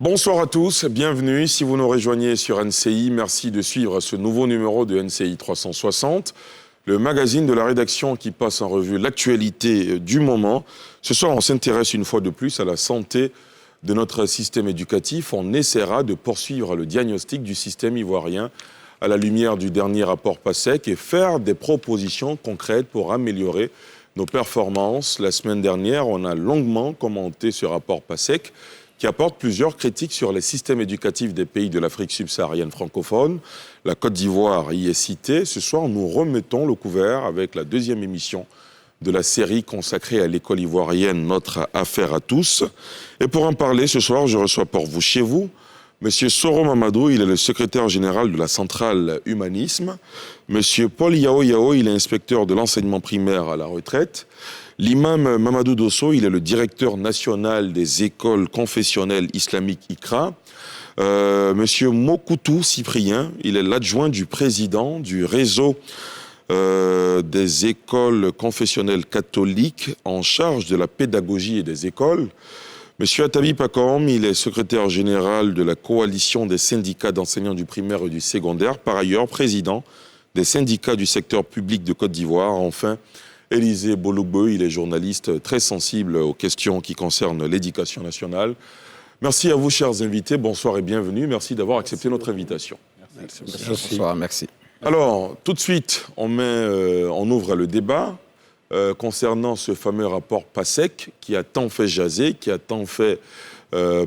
Bonsoir à tous, bienvenue. Si vous nous rejoignez sur NCI, merci de suivre ce nouveau numéro de NCI 360, le magazine de la rédaction qui passe en revue l'actualité du moment. Ce soir, on s'intéresse une fois de plus à la santé de notre système éducatif. On essaiera de poursuivre le diagnostic du système ivoirien à la lumière du dernier rapport PASEC et faire des propositions concrètes pour améliorer nos performances. La semaine dernière, on a longuement commenté ce rapport PASEC qui apporte plusieurs critiques sur les systèmes éducatifs des pays de l'Afrique subsaharienne francophone. La Côte d'Ivoire y est citée. Ce soir, nous remettons le couvert avec la deuxième émission de la série consacrée à l'école ivoirienne, notre affaire à tous. Et pour en parler, ce soir, je reçois pour vous, chez vous, Monsieur Soro Mamadou, il est le secrétaire général de la centrale Humanisme. Monsieur Paul Yao Yao, il est inspecteur de l'enseignement primaire à la retraite. L'imam Mamadou Dosso, il est le directeur national des écoles confessionnelles islamiques ICRA. Monsieur Mokoutou Cyprien, il est l'adjoint du président du réseau des écoles confessionnelles catholiques en charge de la pédagogie et des écoles. Monsieur Atabi Pakom, il est secrétaire général de la coalition des syndicats d'enseignants du primaire et du secondaire, par ailleurs président des syndicats du secteur public de Côte d'Ivoire. Enfin, Élisée Bolougbe, il est journaliste très sensible aux questions qui concernent l'éducation nationale. Merci à vous, chers invités. Bonsoir et bienvenue. Merci d'avoir accepté notre invitation. Merci. Bonsoir, merci. Alors, tout de suite, on ouvre le débat concernant ce fameux rapport PASEC qui a tant fait jaser, qui a tant fait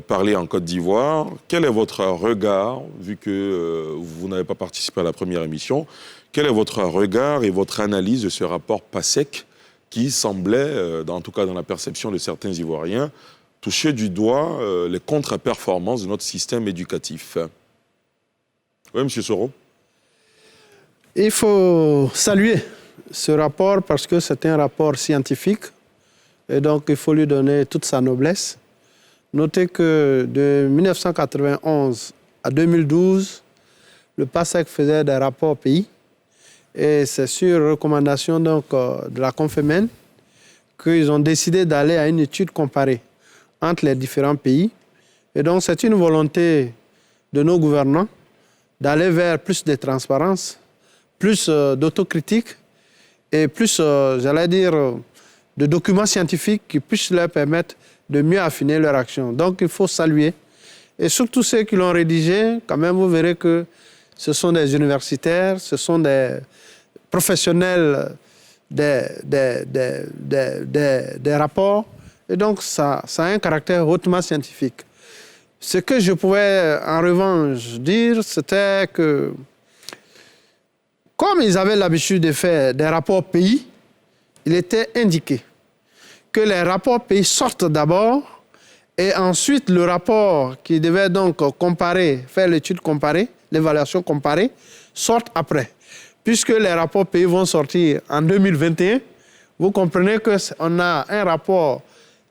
parler en Côte d'Ivoire. Quel est votre regard, vu que vous n'avez pas participé à la première émission, quel est votre regard et votre analyse de ce rapport PASEC qui semblait, en tout cas dans la perception de certains Ivoiriens, toucher du doigt les contre-performances de notre système éducatif? Oui, M. Soro. Il faut saluer ce rapport parce que c'est un rapport scientifique et donc il faut lui donner toute sa noblesse. Notez que de 1991 à 2012, le PASEC faisait des rapports pays et c'est sur recommandation donc, de la Confémen qu'ils ont décidé d'aller à une étude comparée entre les différents pays. Et donc c'est une volonté de nos gouvernants d'aller vers plus de transparence, plus d'autocritique et plus, j'allais dire, de documents scientifiques qui puissent leur permettre de mieux affiner leur action. Donc, il faut saluer. Et surtout ceux qui l'ont rédigé, quand même, vous verrez que ce sont des universitaires, ce sont des professionnels des rapports. Et donc, ça a un caractère hautement scientifique. Ce que je pouvais, en revanche, dire, c'était que comme ils avaient l'habitude de faire des rapports pays, il était indiqué que les rapports pays sortent d'abord et ensuite le rapport qui devait donc comparer, faire l'étude comparée, l'évaluation comparée, sorte après. Puisque les rapports pays vont sortir en 2021, vous comprenez qu'on a un rapport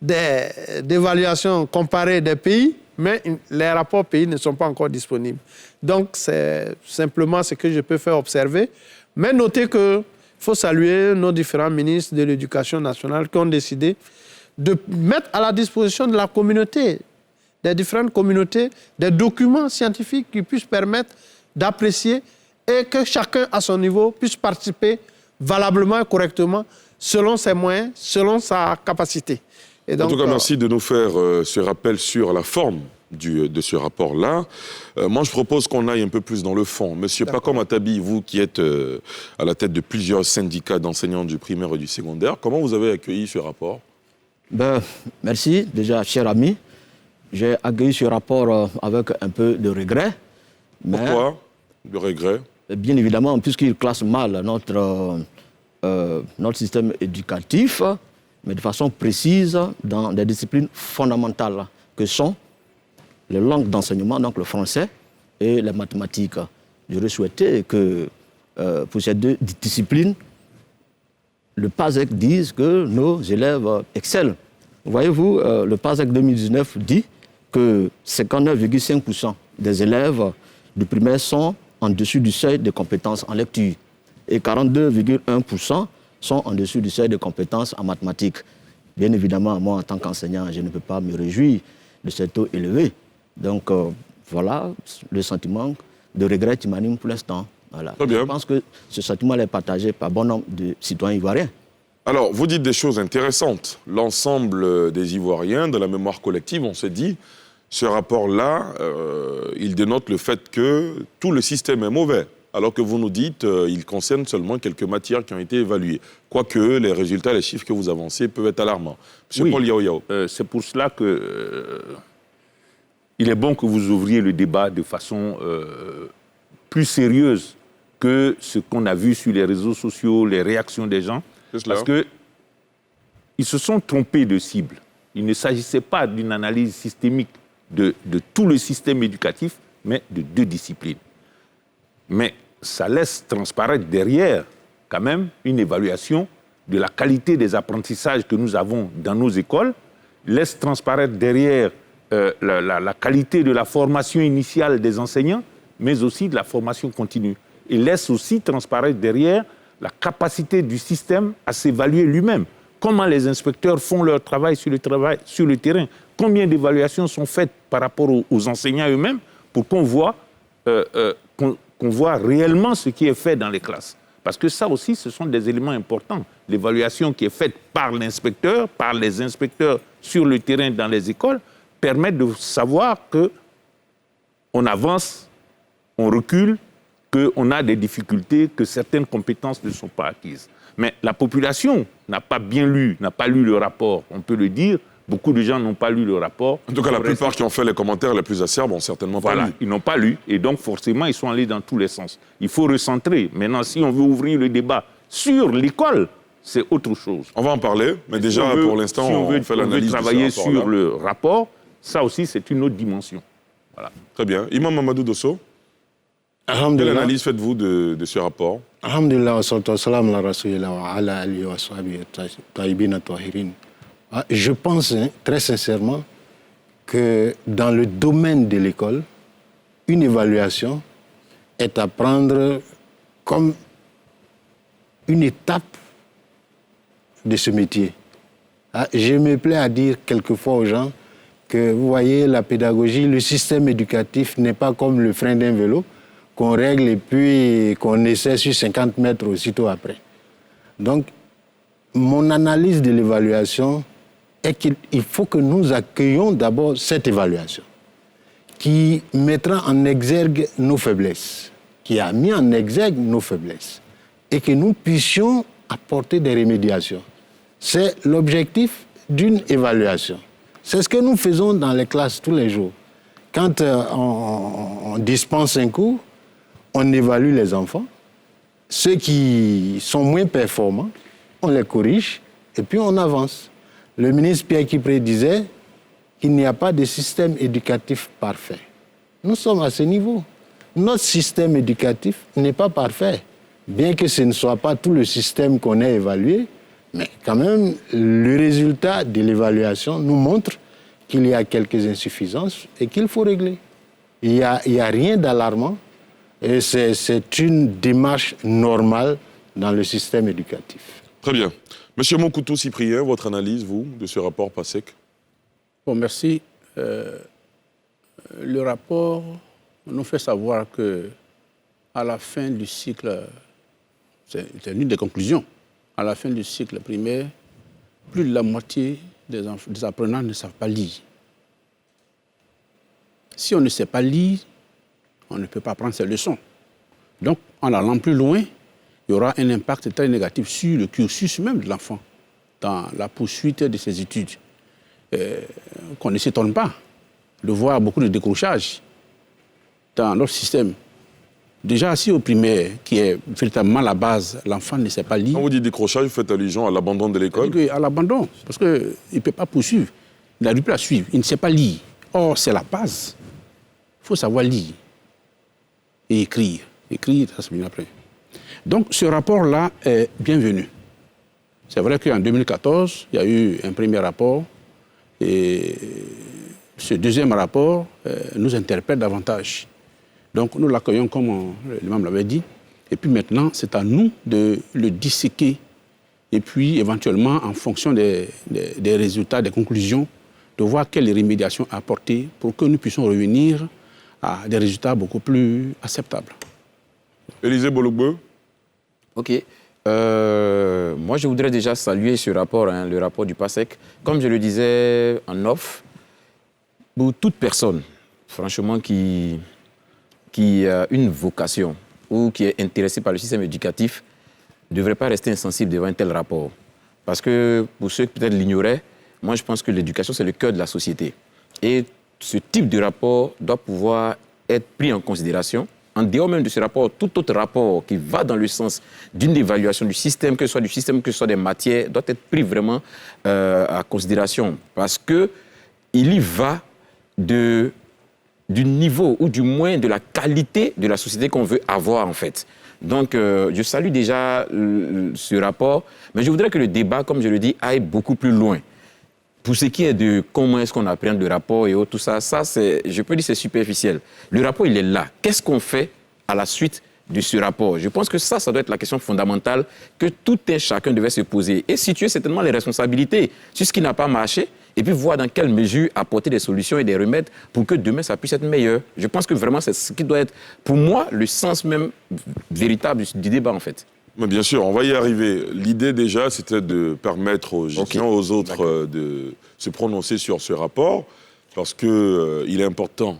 d'évaluation comparée des pays, mais les rapports pays ne sont pas encore disponibles. Donc, c'est simplement ce que je peux faire observer. Mais notez qu'il faut saluer nos différents ministres de l'Éducation nationale qui ont décidé de mettre à la disposition de la communauté, des différentes communautés, des documents scientifiques qui puissent permettre d'apprécier et que chacun, à son niveau, puisse participer valablement et correctement selon ses moyens, selon sa capacité. Et donc, en tout cas, merci de nous faire ce rappel sur la forme de ce rapport-là. Moi, je propose qu'on aille un peu plus dans le fond. Monsieur Pakom Atabi, vous qui êtes à la tête de plusieurs syndicats d'enseignants du primaire et du secondaire, comment vous avez accueilli ce rapport? Merci, déjà, cher ami. J'ai accueilli ce rapport avec un peu de regret. Pourquoi de regret? Bien évidemment, puisqu'il classe mal notre système éducatif, mais de façon précise dans des disciplines fondamentales que sont les langues d'enseignement, donc le français et les mathématiques. J'aurais souhaité que pour ces deux disciplines, le PASEC disent que nos élèves excellent. Voyez-vous, le PASEC 2019 dit que 59,5% des élèves du primaire sont en dessus du seuil de compétences en lecture et 42,1% sont en dessus du seuil de compétences en mathématiques. Bien évidemment, moi, en tant qu'enseignant, je ne peux pas me réjouir de ce taux élevé. Donc, voilà le sentiment de regret qui m'anime pour l'instant. Voilà. Je pense que ce sentiment est partagé par bon nombre de citoyens ivoiriens. Alors, vous dites des choses intéressantes. L'ensemble des Ivoiriens, de la mémoire collective, on s'est dit, ce rapport-là, il dénote le fait que tout le système est mauvais, alors que vous nous dites il concerne seulement quelques matières qui ont été évaluées. Quoique les résultats, les chiffres que vous avancez peuvent être alarmants. Monsieur Paul Yao. C'est pour cela que il est bon que vous ouvriez le débat de façon plus sérieuse que ce qu'on a vu sur les réseaux sociaux, les réactions des gens. Parce qu'ils se sont trompés de cible. Il ne s'agissait pas d'une analyse systémique de tout le système éducatif, mais de 2 disciplines. Mais ça laisse transparaître derrière, quand même, une évaluation de la qualité des apprentissages que nous avons dans nos écoles, laisse transparaître derrière la qualité de la formation initiale des enseignants, mais aussi de la formation continue. Et laisse aussi transparaître derrière la capacité du système à s'évaluer lui-même. Comment les inspecteurs font leur travail sur le terrain. Combien d'évaluations sont faites par rapport aux enseignants eux-mêmes pour qu'on voit réellement ce qui est fait dans les classes. Parce que ça aussi, ce sont des éléments importants. L'évaluation qui est faite par l'inspecteur, par les inspecteurs sur le terrain dans les écoles, permet de savoir qu'on avance, on recule, qu'on a des difficultés, que certaines compétences ne sont pas acquises. Mais la population n'a pas lu le rapport, on peut le dire. Beaucoup de gens n'ont pas lu le rapport. En tout cas, la plupart qui ont fait les commentaires les plus acerbes n'ont certainement pas lu. Ils n'ont pas lu, et donc forcément, ils sont allés dans tous les sens. Il faut recentrer. Maintenant, si on veut ouvrir le débat sur l'école, c'est autre chose. On va en parler, mais déjà, pour l'instant, on fait l'analyse. Si on veut travailler sur le rapport, ça aussi, c'est une autre dimension. Voilà. Très bien. Imam Mamadou Dosso, quelle analyse faites-vous de ce rapport? Alhamdulillah, wa salatu wa salam ala rasulillah wa ala alihi wa sahbihi tayyibin tahirin. Je pense très sincèrement que dans le domaine de l'école, une évaluation est à prendre comme une étape de ce métier. Je me plais à dire quelquefois aux gens que, vous voyez, la pédagogie, le système éducatif n'est pas comme le frein d'un vélo qu'on règle et puis qu'on essaie sur 50 mètres aussitôt après. Donc, mon analyse de l'évaluation est qu'il faut que nous accueillions d'abord cette évaluation qui mettra en exergue nos faiblesses, qui a mis en exergue nos faiblesses, et que nous puissions apporter des remédiations. C'est l'objectif d'une évaluation. C'est ce que nous faisons dans les classes tous les jours. Quand on dispense un cours, on évalue les enfants. Ceux qui sont moins performants, on les corrige et puis on avance. Le ministre Pierre Kipré disait qu'il n'y a pas de système éducatif parfait. Nous sommes à ce niveau. Notre système éducatif n'est pas parfait. Bien que ce ne soit pas tout le système qu'on ait évalué, mais quand même, le résultat de l'évaluation nous montre qu'il y a quelques insuffisances et qu'il faut régler. Il n'y a rien d'alarmant et c'est une démarche normale dans le système éducatif. Très bien. Monsieur Moukoutou Cyprien, votre analyse, vous, de ce rapport PASEC? Bon, merci. Le rapport nous fait savoir qu'à la fin du cycle, c'est l'une des conclusions, à la fin du cycle primaire, plus de la moitié des apprenants ne savent pas lire. Si on ne sait pas lire, on ne peut pas prendre ses leçons. Donc, en allant plus loin, il y aura un impact très négatif sur le cursus même de l'enfant, dans la poursuite de ses études. Qu'on ne s'étonne pas de voir beaucoup de décrochage dans notre système. Déjà, si au primaire, qui est véritablement la base, l'enfant ne sait pas lire... Quand vous dites décrochage, vous faites allusion à l'abandon de l'école? À l'abandon, parce qu'il ne peut pas poursuivre. Il n'arrive plus à suivre, il ne sait pas lire. Or, c'est la base. Il faut savoir lire et écrire. Écrire, ça se vient après. Donc, ce rapport-là est bienvenu. C'est vrai qu'en 2014, il y a eu un premier rapport et ce deuxième rapport nous interpelle davantage. Donc nous l'accueillons comme l'imam l'avait dit. Et puis maintenant, c'est à nous de le disséquer. Et puis éventuellement, en fonction des résultats, des conclusions, de voir quelles remédiations apporter pour que nous puissions revenir à des résultats beaucoup plus acceptables. Élisée Bologbe. Ok. Moi, je voudrais déjà saluer ce rapport, le rapport du PASEC. Comme je le disais en off, pour toute personne, franchement, qui a une vocation ou qui est intéressée par le système éducatif, ne devrait pas rester insensible devant un tel rapport. Parce que, pour ceux qui peut-être l'ignoraient, moi, je pense que l'éducation, c'est le cœur de la société. Et ce type de rapport doit pouvoir être pris en considération. En dehors même de ce rapport, tout autre rapport qui va dans le sens d'une évaluation du système, que ce soit du système, que ce soit des matières, doit être pris vraiment à considération. Parce qu'il y va du niveau, ou du moins de la qualité de la société qu'on veut avoir, en fait. Donc, je salue déjà ce rapport, mais je voudrais que le débat, comme je le dis, aille beaucoup plus loin. Pour ce qui est de comment est-ce qu'on appréhende le rapport et autres, tout ça, je peux dire c'est superficiel. Le rapport, il est là. Qu'est-ce qu'on fait à la suite de ce rapport? Je pense que ça doit être la question fondamentale que tout un chacun devait se poser et situer certainement les responsabilités sur ce qui n'a pas marché et puis voir dans quelle mesure apporter des solutions et des remèdes pour que demain, ça puisse être meilleur. Je pense que vraiment, c'est ce qui doit être, pour moi, le sens même véritable du débat, en fait. Mais bien sûr, on va y arriver. L'idée déjà, c'était de permettre aux gens, aux autres de se prononcer sur ce rapport, parce qu'il est important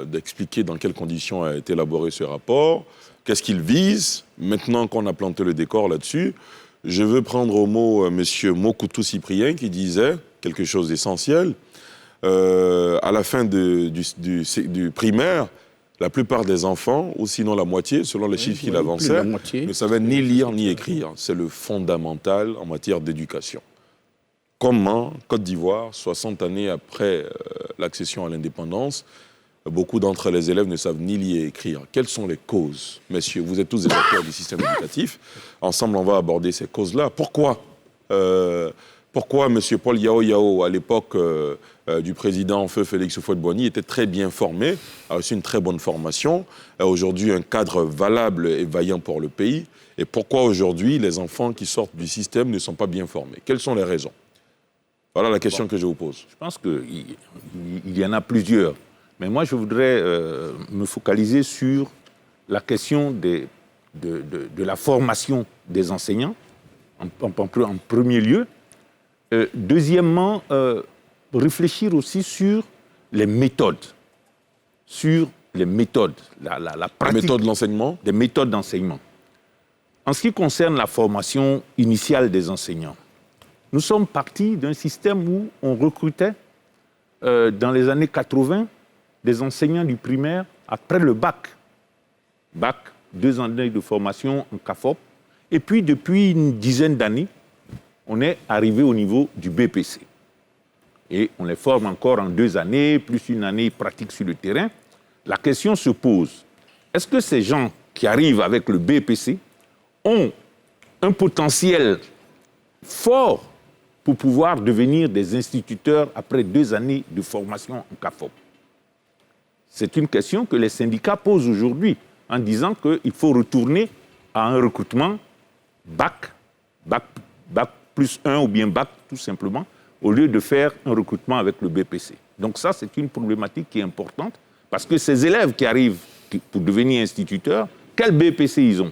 d'expliquer dans quelles conditions a été élaboré ce rapport, qu'est-ce qu'il vise. Maintenant qu'on a planté le décor là-dessus, je veux prendre au mot M. Mokoutou Cyprien qui disait quelque chose d'essentiel. À la fin du primaire, la plupart des enfants, ou sinon la moitié, selon les chiffres qu'il avançait, ne savaient ni lire ni écrire. C'est le fondamental en matière d'éducation. Comment, Côte d'Ivoire, 60 années après l'accession à l'indépendance, beaucoup d'entre les élèves ne savent ni lire et écrire. Quelles sont les causes, messieurs? Vous êtes tous des acteurs du système éducatif. Ensemble, on va aborder ces causes-là. Pourquoi M. Paul Yao Yao, à l'époque du président Feu Félix Houphouët-Boigny, était très bien formé, a reçu une très bonne formation, a aujourd'hui un cadre valable et vaillant pour le pays. Et pourquoi aujourd'hui les enfants qui sortent du système ne sont pas bien formés? Quelles sont les raisons? Voilà la question que je vous pose. Je pense qu'il y en a plusieurs. Mais moi, je voudrais me focaliser sur la question de la formation des enseignants, en premier lieu. Deuxièmement, réfléchir aussi sur les méthodes. La pratique. Les méthodes de l'enseignement? Des méthodes d'enseignement. En ce qui concerne la formation initiale des enseignants, nous sommes partis d'un système où on recrutait, dans les années 80, des enseignants du primaire après le bac. Bac, 2 années de formation en CAFOP. Et puis, depuis une dizaine d'années, on est arrivé au niveau du BPC. Et on les forme encore en 2 années, plus une année pratique sur le terrain. La question se pose, est-ce que ces gens qui arrivent avec le BPC ont un potentiel fort pour pouvoir devenir des instituteurs après 2 années de formation en CAFOP? C'est une question que les syndicats posent aujourd'hui en disant qu'il faut retourner à un recrutement bac plus 1 ou bien bac tout simplement, au lieu de faire un recrutement avec le BPC. Donc ça, c'est une problématique qui est importante parce que ces élèves qui arrivent pour devenir instituteurs, quel BPC ils ont?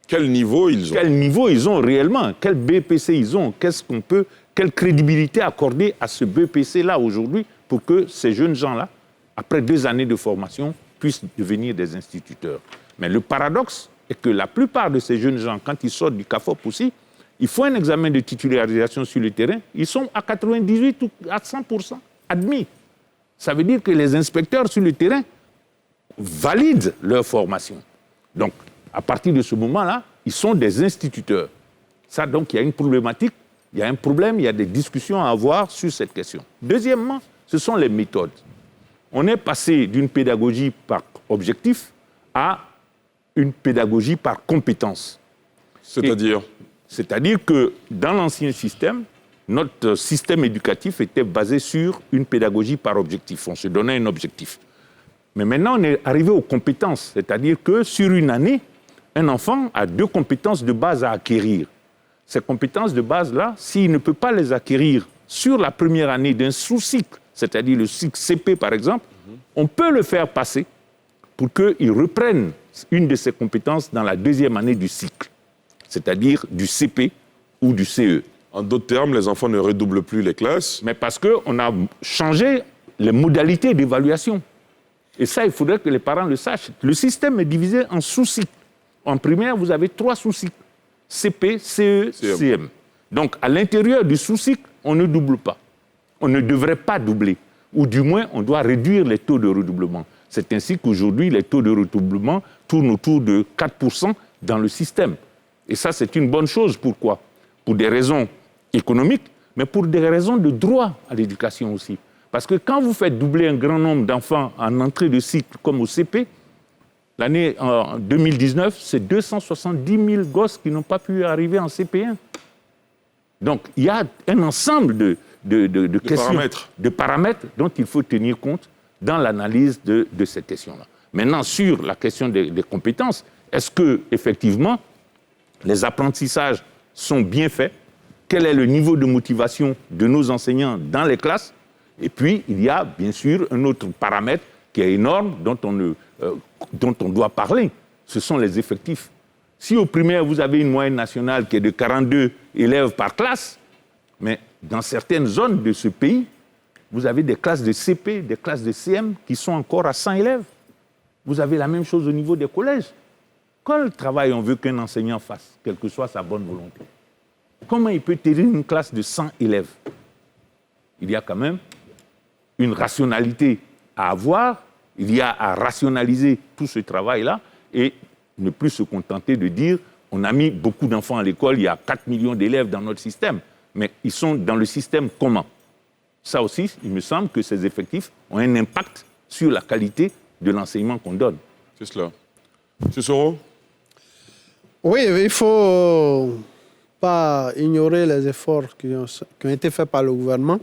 Quel niveau ils ont? Quel niveau ils ont réellement? Quel BPC ils ont? Quelle crédibilité accorder à ce BPC-là aujourd'hui pour que ces jeunes gens-là, après 2 années de formation, puissent devenir des instituteurs? Mais le paradoxe est que la plupart de ces jeunes gens, quand ils sortent du CAFOP aussi, ils font un examen de titularisation sur le terrain, ils sont à 98 ou à 100% admis. Ça veut dire que les inspecteurs sur le terrain valident leur formation. Donc, à partir de ce moment-là, ils sont des instituteurs. Ça, donc, il y a une problématique, il y a un problème, il y a des discussions à avoir sur cette question. Deuxièmement, ce sont les méthodes. On est passé d'une pédagogie par objectif à une pédagogie par compétence. C'est-à-dire? C'est-à-dire que dans l'ancien système, notre système éducatif était basé sur une pédagogie par objectif. On se donnait un objectif. Mais maintenant, on est arrivé aux compétences. C'est-à-dire que sur une année, un enfant a 2 compétences de base à acquérir. Ces compétences de base-là, s'il ne peut pas les acquérir sur la première année d'un sous-cycle, c'est-à-dire le cycle CP par exemple, on peut le faire passer pour qu'il reprenne une de ses compétences dans la 2e année du cycle, c'est-à-dire du CP ou du CE. En d'autres termes, les enfants ne redoublent plus les classes. Mais parce qu'on a changé les modalités d'évaluation. Et ça, il faudrait que les parents le sachent. Le système est divisé en sous-cycles. En primaire, vous avez 3 sous-cycles. CP, CE, CM. Donc, à l'intérieur du sous-cycle, on ne double pas. On ne devrait pas doubler. Ou du moins, on doit réduire les taux de redoublement. C'est ainsi qu'aujourd'hui, les taux de redoublement tournent autour de 4% dans le système. Et ça, c'est une bonne chose. Pourquoi ? Pour des raisons économiques, mais pour des raisons de droit à l'éducation aussi. Parce que quand vous faites doubler un grand nombre d'enfants en entrée de cycle comme au CP, l'année 2019, c'est 270 000 gosses qui n'ont pas pu arriver en CP1. Donc, il y a un ensemble de questions, de paramètres dont il faut tenir compte dans l'analyse de cette question-là. Maintenant, sur la question des compétences, est-ce que effectivement les apprentissages sont bien faits? Quel est le niveau de motivation de nos enseignants dans les classes? Et puis, il y a bien sûr un autre paramètre qui est énorme, dont on doit parler. Ce sont les effectifs. Si au primaire, vous avez une moyenne nationale qui est de 42 élèves par classe, mais dans certaines zones de ce pays, vous avez des classes de CP, des classes de CM qui sont encore à 100 élèves. Vous avez la même chose au niveau des collèges. Quel travail on veut qu'un enseignant fasse, quelle que soit sa bonne volonté? Comment il peut tenir une classe de 100 élèves? Il y a quand même une rationalité à avoir, il y a à rationaliser tout ce travail-là et ne plus se contenter de dire on a mis beaucoup d'enfants à l'école, il y a 4 millions d'élèves dans notre système, mais ils sont dans le système comment? Ça aussi, il me semble que ces effectifs ont un impact sur la qualité de l'enseignement qu'on donne. C'est cela. M. Soro? Oui, il ne faut pas ignorer les efforts qui ont été faits par le gouvernement,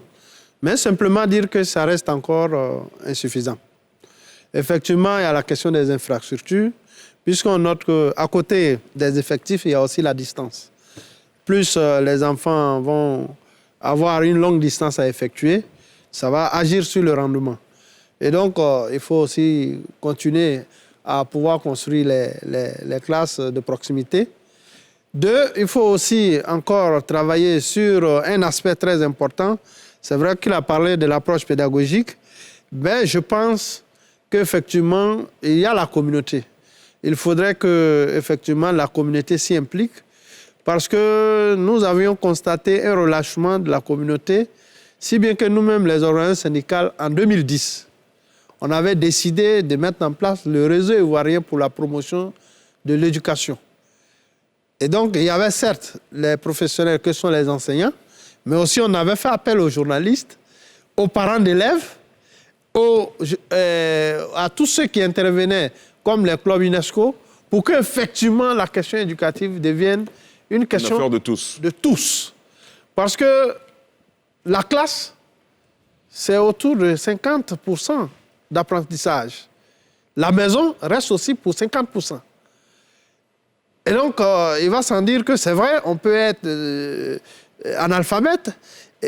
mais simplement dire que ça reste encore insuffisant. Effectivement, il y a la question des infrastructures, puisqu'on note qu'à côté des effectifs, il y a aussi la distance. Plus les enfants vont avoir une longue distance à effectuer, ça va agir sur le rendement. Et donc, il faut aussi continuer à pouvoir construire les classes de proximité. 2, il faut aussi encore travailler sur un aspect très important. C'est vrai qu'il a parlé de l'approche pédagogique, mais je pense qu'effectivement, il y a la communauté. Il faudrait que, effectivement, la communauté s'y implique, parce que nous avions constaté un relâchement de la communauté, si bien que nous-mêmes, les organisations syndicales, en 2010, on avait décidé de mettre en place le réseau ivoirien pour la promotion de l'éducation. Et donc, il y avait certes les professionnels que sont les enseignants, mais aussi on avait fait appel aux journalistes, aux parents d'élèves, à tous ceux qui intervenaient, comme les clubs UNESCO, pour qu'effectivement la question éducative devienne une question affaire de tous. De tous. Parce que la classe, c'est autour de 50% d'apprentissage. La maison reste aussi pour 50%. Et donc, il va sans dire que c'est vrai, on peut être analphabète,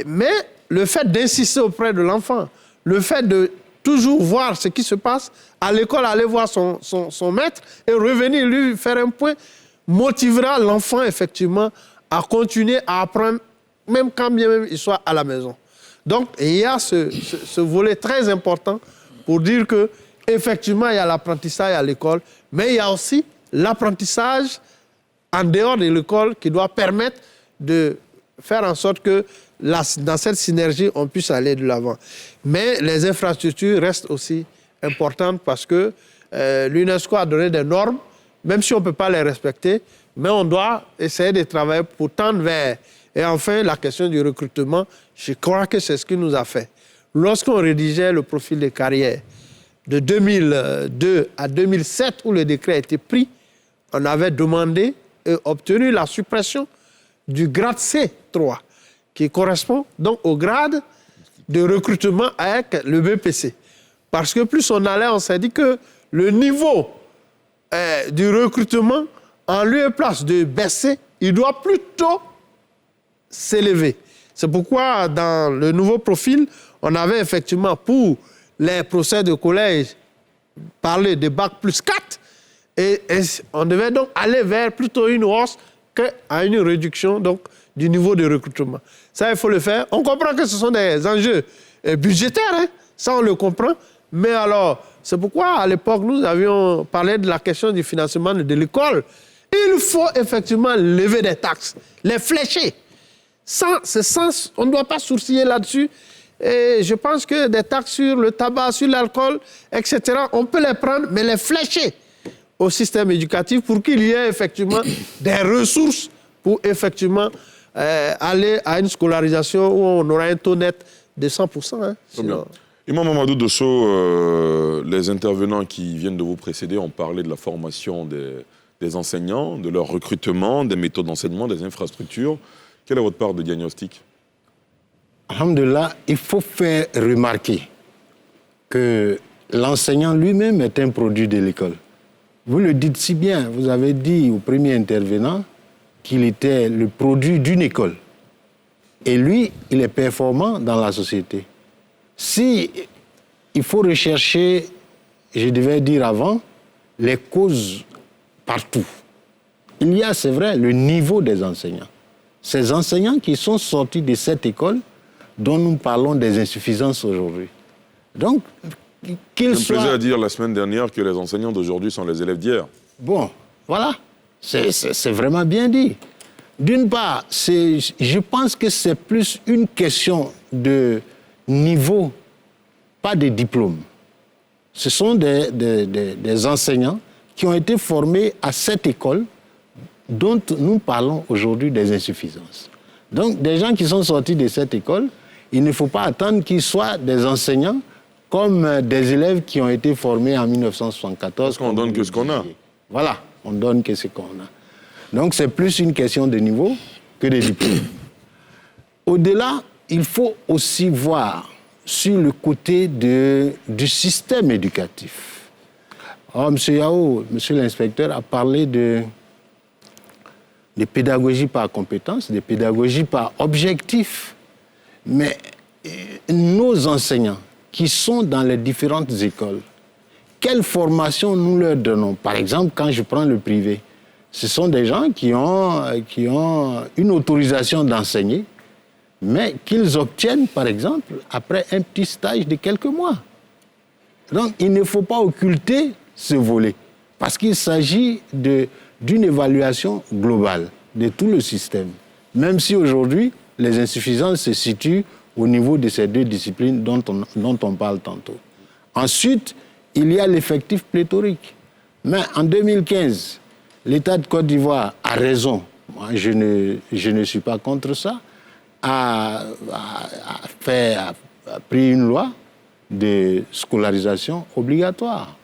mais le fait d'insister auprès de l'enfant, le fait de toujours voir ce qui se passe à l'école, aller voir son maître et revenir lui faire un point, motivera l'enfant effectivement à continuer à apprendre, même quand bien même il soit à la maison. Donc, il y a ce volet très important pour dire que effectivement il y a l'apprentissage à l'école, mais il y a aussi l'apprentissage en dehors de l'école qui doit permettre de faire en sorte que dans cette synergie, on puisse aller de l'avant. Mais les infrastructures restent aussi importantes parce que l'UNESCO a donné des normes, même si on ne peut pas les respecter, mais on doit essayer de travailler pour tendre vers. Et enfin, la question du recrutement, je crois que c'est ce qui nous a fait. Lorsqu'on rédigeait le profil de carrière de 2002 à 2007, où le décret a été pris, on avait demandé et obtenu la suppression du grade C3, qui correspond donc au grade de recrutement avec le BPC. Parce que plus on allait, on s'est dit que le niveau du recrutement, en lieu et place de baisser, il doit plutôt s'élever. C'est pourquoi, dans le nouveau profil, on avait effectivement, pour les procès de collège, parlé de bac plus 4, et on devait donc aller vers plutôt une hausse qu'à une réduction donc, du niveau de recrutement. Ça, il faut le faire. On comprend que ce sont des enjeux budgétaires, hein? Ça, on le comprend. Mais alors, c'est pourquoi, à l'époque, nous avions parlé de la question du financement de l'école. Il faut effectivement lever des taxes, les flécher. On ne doit pas sourciller là-dessus. Et je pense que des taxes sur le tabac, sur l'alcool, etc., on peut les prendre, mais les flécher au système éducatif pour qu'il y ait effectivement des ressources pour effectivement aller à une scolarisation où on aura un taux net de 100%. Hein, sinon... Imam Mamadou Dosso, les intervenants qui viennent de vous précéder ont parlé de la formation des enseignants, de leur recrutement, des méthodes d'enseignement, des infrastructures. Quelle est votre part de diagnostic? Alhamdulillah, il faut faire remarquer que l'enseignant lui-même est un produit de l'école. Vous le dites si bien, vous avez dit au premier intervenant qu'il était le produit d'une école. Et lui, il est performant dans la société. Si il faut rechercher, je devais dire avant, les causes partout. Il y a, c'est vrai, le niveau des enseignants. Ces enseignants qui sont sortis de cette école dont nous parlons des insuffisances aujourd'hui. Donc, qu'ils soient... Je me plaisais à dire la semaine dernière que les enseignants d'aujourd'hui sont les élèves d'hier. Bon, voilà, c'est vraiment bien dit. D'une part, je pense que c'est plus une question de niveau, pas de diplôme. Ce sont des enseignants qui ont été formés à cette école dont nous parlons aujourd'hui des insuffisances. Donc, des gens qui sont sortis de cette école, il ne faut pas attendre qu'ils soient des enseignants comme des élèves qui ont été formés en 1974. Parce qu'on donne que ce qu'on a. Voilà, on donne que ce qu'on a. Donc, c'est plus une question de niveau que de diplôme. Au-delà, il faut aussi voir sur le côté du système éducatif. Alors, M. Yao, M. l'inspecteur, a parlé de pédagogie par compétence, de pédagogie par objectif. Mais nos enseignants qui sont dans les différentes écoles, quelle formation nous leur donnons? Par exemple, quand je prends le privé, ce sont des gens qui ont une autorisation d'enseigner, mais qu'ils obtiennent, par exemple, après un petit stage de quelques mois. Donc, il ne faut pas occulter ce volet, parce qu'il s'agit d'une évaluation globale de tout le système. Même si aujourd'hui, les insuffisances se situent au niveau de ces deux disciplines dont on parle tantôt. Ensuite, il y a l'effectif pléthorique. Mais en 2015, l'État de Côte d'Ivoire a raison, moi je ne suis pas contre ça, a pris une loi de scolarisation obligatoire.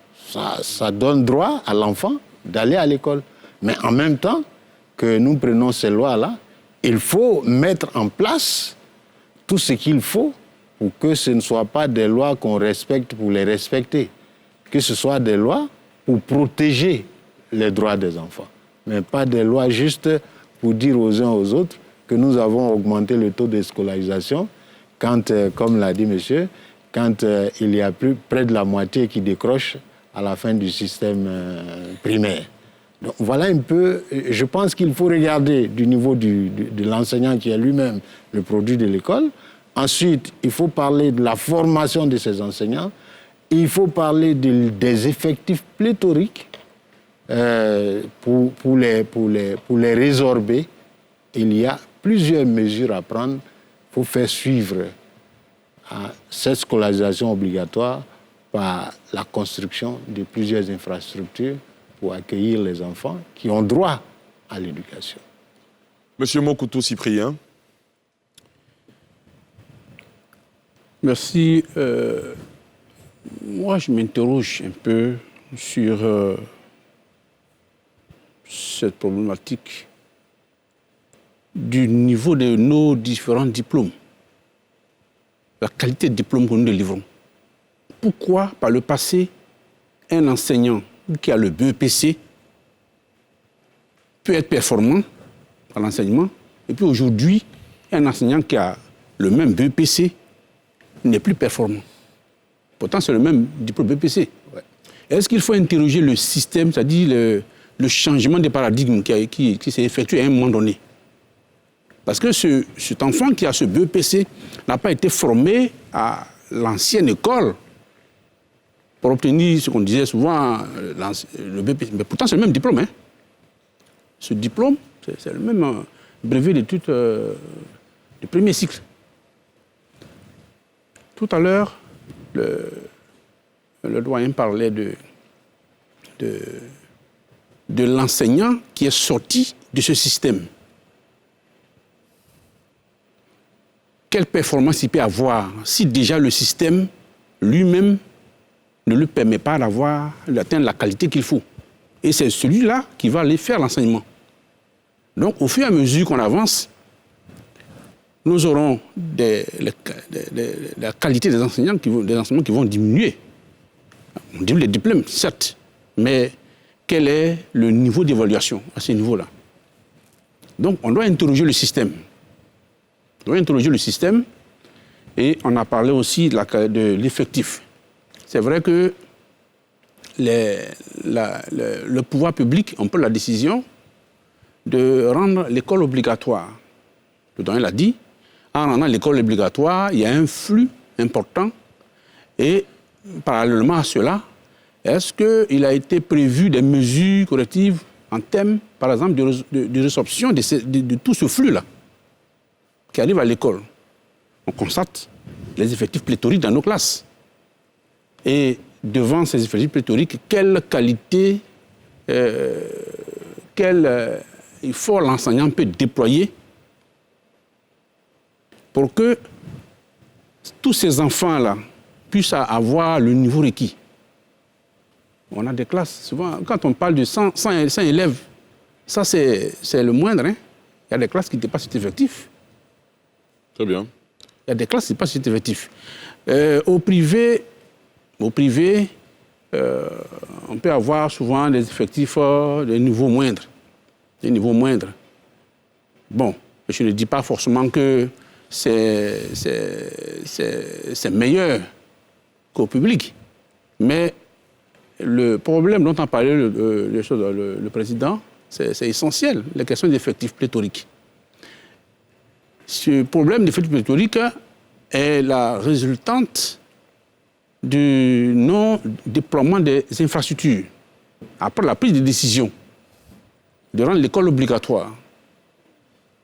Ça donne droit à l'enfant d'aller à l'école. Mais en même temps que nous prenons ces lois-là, il faut mettre en place tout ce qu'il faut pour que ce ne soit pas des lois qu'on respecte pour les respecter, que ce soit des lois pour protéger les droits des enfants, mais pas des lois juste pour dire aux uns aux autres que nous avons augmenté le taux de scolarisation quand, comme l'a dit monsieur, quand il y a près de la moitié qui décroche à la fin du système primaire. Donc, voilà un peu, je pense qu'il faut regarder du niveau de l'enseignant qui est lui-même le produit de l'école. Ensuite, il faut parler de la formation de ces enseignants. Il faut parler des effectifs pléthoriques pour les résorber. Il y a plusieurs mesures à prendre. Il faut faire suivre à cette scolarisation obligatoire par la construction de plusieurs infrastructures pour accueillir les enfants qui ont droit à l'éducation. Monsieur Mokoutou Cyprien. Merci. Moi, je m'interroge un peu sur cette problématique du niveau de nos différents diplômes, la qualité de diplôme que nous délivrons. Pourquoi, par le passé, un enseignant qui a le BEPC peut être performant à l'enseignement, et puis aujourd'hui, un enseignant qui a le même BEPC n'est plus performant. Pourtant, c'est le même diplôme BEPC. Ouais. Est-ce qu'il faut interroger le système, c'est-à-dire le changement de paradigme qui s'est effectué à un moment donné? Parce que cet enfant qui a ce BEPC n'a pas été formé à l'ancienne école pour obtenir ce qu'on disait souvent, le BEPC. Mais pourtant, c'est le même diplôme. Hein. Ce diplôme, c'est le même brevet d'études du premier cycle. Tout à l'heure, le doyen parlait de l'enseignant qui est sorti de ce système. Quelle performance il peut avoir si déjà le système lui-même ne lui permet pas d'atteindre la qualité qu'il faut? Et c'est celui-là qui va aller faire l'enseignement. Donc, au fur et à mesure qu'on avance, nous aurons la qualité des enseignants des enseignements qui vont diminuer. On diminue les diplômes, certes, mais quel est le niveau d'évaluation à ce niveau-là? Donc, on doit interroger le système. On doit interroger le système et on a parlé aussi de l'effectif. C'est vrai que le pouvoir public a un peu la décision de rendre l'école obligatoire. Le doyen l'a dit, en rendant l'école obligatoire, il y a un flux important et parallèlement à cela, est-ce qu'il a été prévu des mesures correctives en termes, par exemple, de résorption de tout ce flux-là qui arrive à l'école? On constate les effectifs pléthoriques dans nos classes. Et devant ces effectifs pléthoriques, quelle qualité, quel effort l'enseignant peut déployer pour que tous ces enfants-là puissent avoir le niveau requis. On a des classes, souvent, quand on parle de 100 élèves, ça c'est le moindre. Hein. Il y a des classes qui dépassent cet effectif. Très bien. Il y a des classes qui dépassent cet effectif. Au privé, on peut avoir souvent des effectifs de niveau moindre. Des niveaux moindres. Bon, je ne dis pas forcément que c'est meilleur qu'au public. Mais le problème dont a parlé le président, c'est essentiel, la question d'effectifs pléthoriques. Ce problème d'effectifs pléthoriques est la résultante du non-déploiement des infrastructures. Après la prise de décision de rendre l'école obligatoire.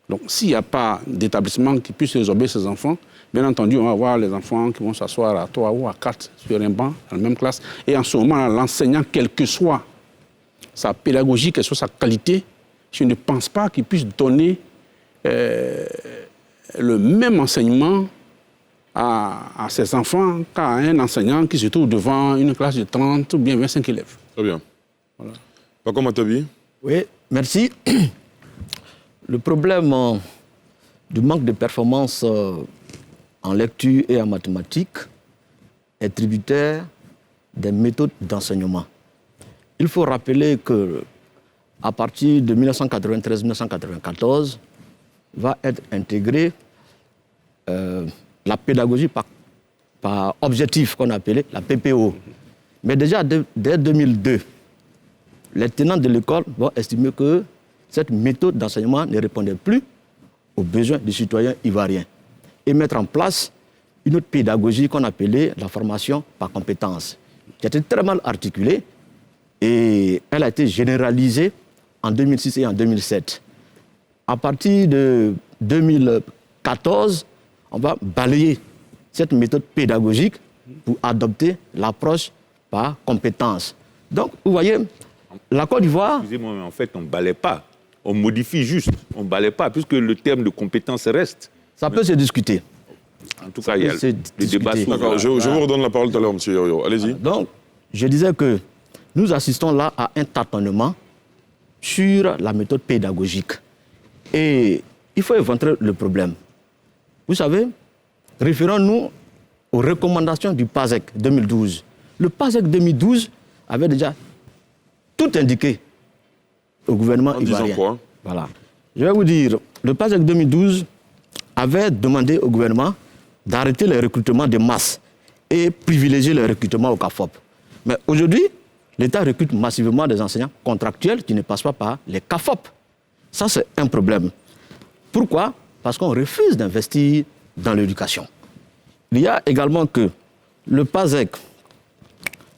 Donc, s'il n'y a pas d'établissement qui puisse résorber ces enfants, bien entendu, on va avoir les enfants qui vont s'asseoir à 3 ou à 4 sur un banc, dans la même classe. Et en ce moment, l'enseignant, quelle que soit sa pédagogie, quelle que soit sa qualité, je ne pense pas qu'il puisse donner le même enseignement à ses enfants qu'à un enseignant qui se trouve devant une classe de 30 ou bien 25 élèves. Très bien. Voilà. Paco Matabi. Oui, merci. Le problème du manque de performance en lecture et en mathématiques est tributaire des méthodes d'enseignement. Il faut rappeler qu'à partir de 1993-1994, va être intégrée la pédagogie par objectif qu'on appelait la PPO. Mais déjà, dès 2002, les tenants de l'école vont estimer que cette méthode d'enseignement ne répondait plus aux besoins des citoyens ivoiriens et mettre en place une autre pédagogie qu'on appelait la formation par compétences, qui était très mal articulée et elle a été généralisée en 2006 et en 2007. À partir de 2014, on va balayer cette méthode pédagogique pour adopter l'approche par compétences. Donc, vous voyez, la Côte d'Ivoire... Excusez-moi, mais en fait, on ne balaie pas. On modifie juste. On ne balaie pas, puisque le terme de compétence reste. Ça peut se discuter. En tout cas, il y a le débat. D'accord, je vous redonne la parole tout à l'heure, M. Yoyo. Allez-y. Donc, je disais que nous assistons là à un tâtonnement sur la méthode pédagogique. Et il faut éventrer le problème. Vous savez, référons-nous aux recommandations du PASEC 2012. Le PASEC 2012 avait déjà tout indiqué au gouvernement ivoirien. En disant quoi? Voilà. Je vais vous dire, le PASEC 2012 avait demandé au gouvernement d'arrêter les recrutements de masse et privilégier le recrutement au CAFOP. Mais aujourd'hui, l'État recrute massivement des enseignants contractuels qui ne passent pas par les CAFOP. Ça, c'est un problème. Pourquoi? Parce qu'on refuse d'investir dans l'éducation. Il y a également que le PASEC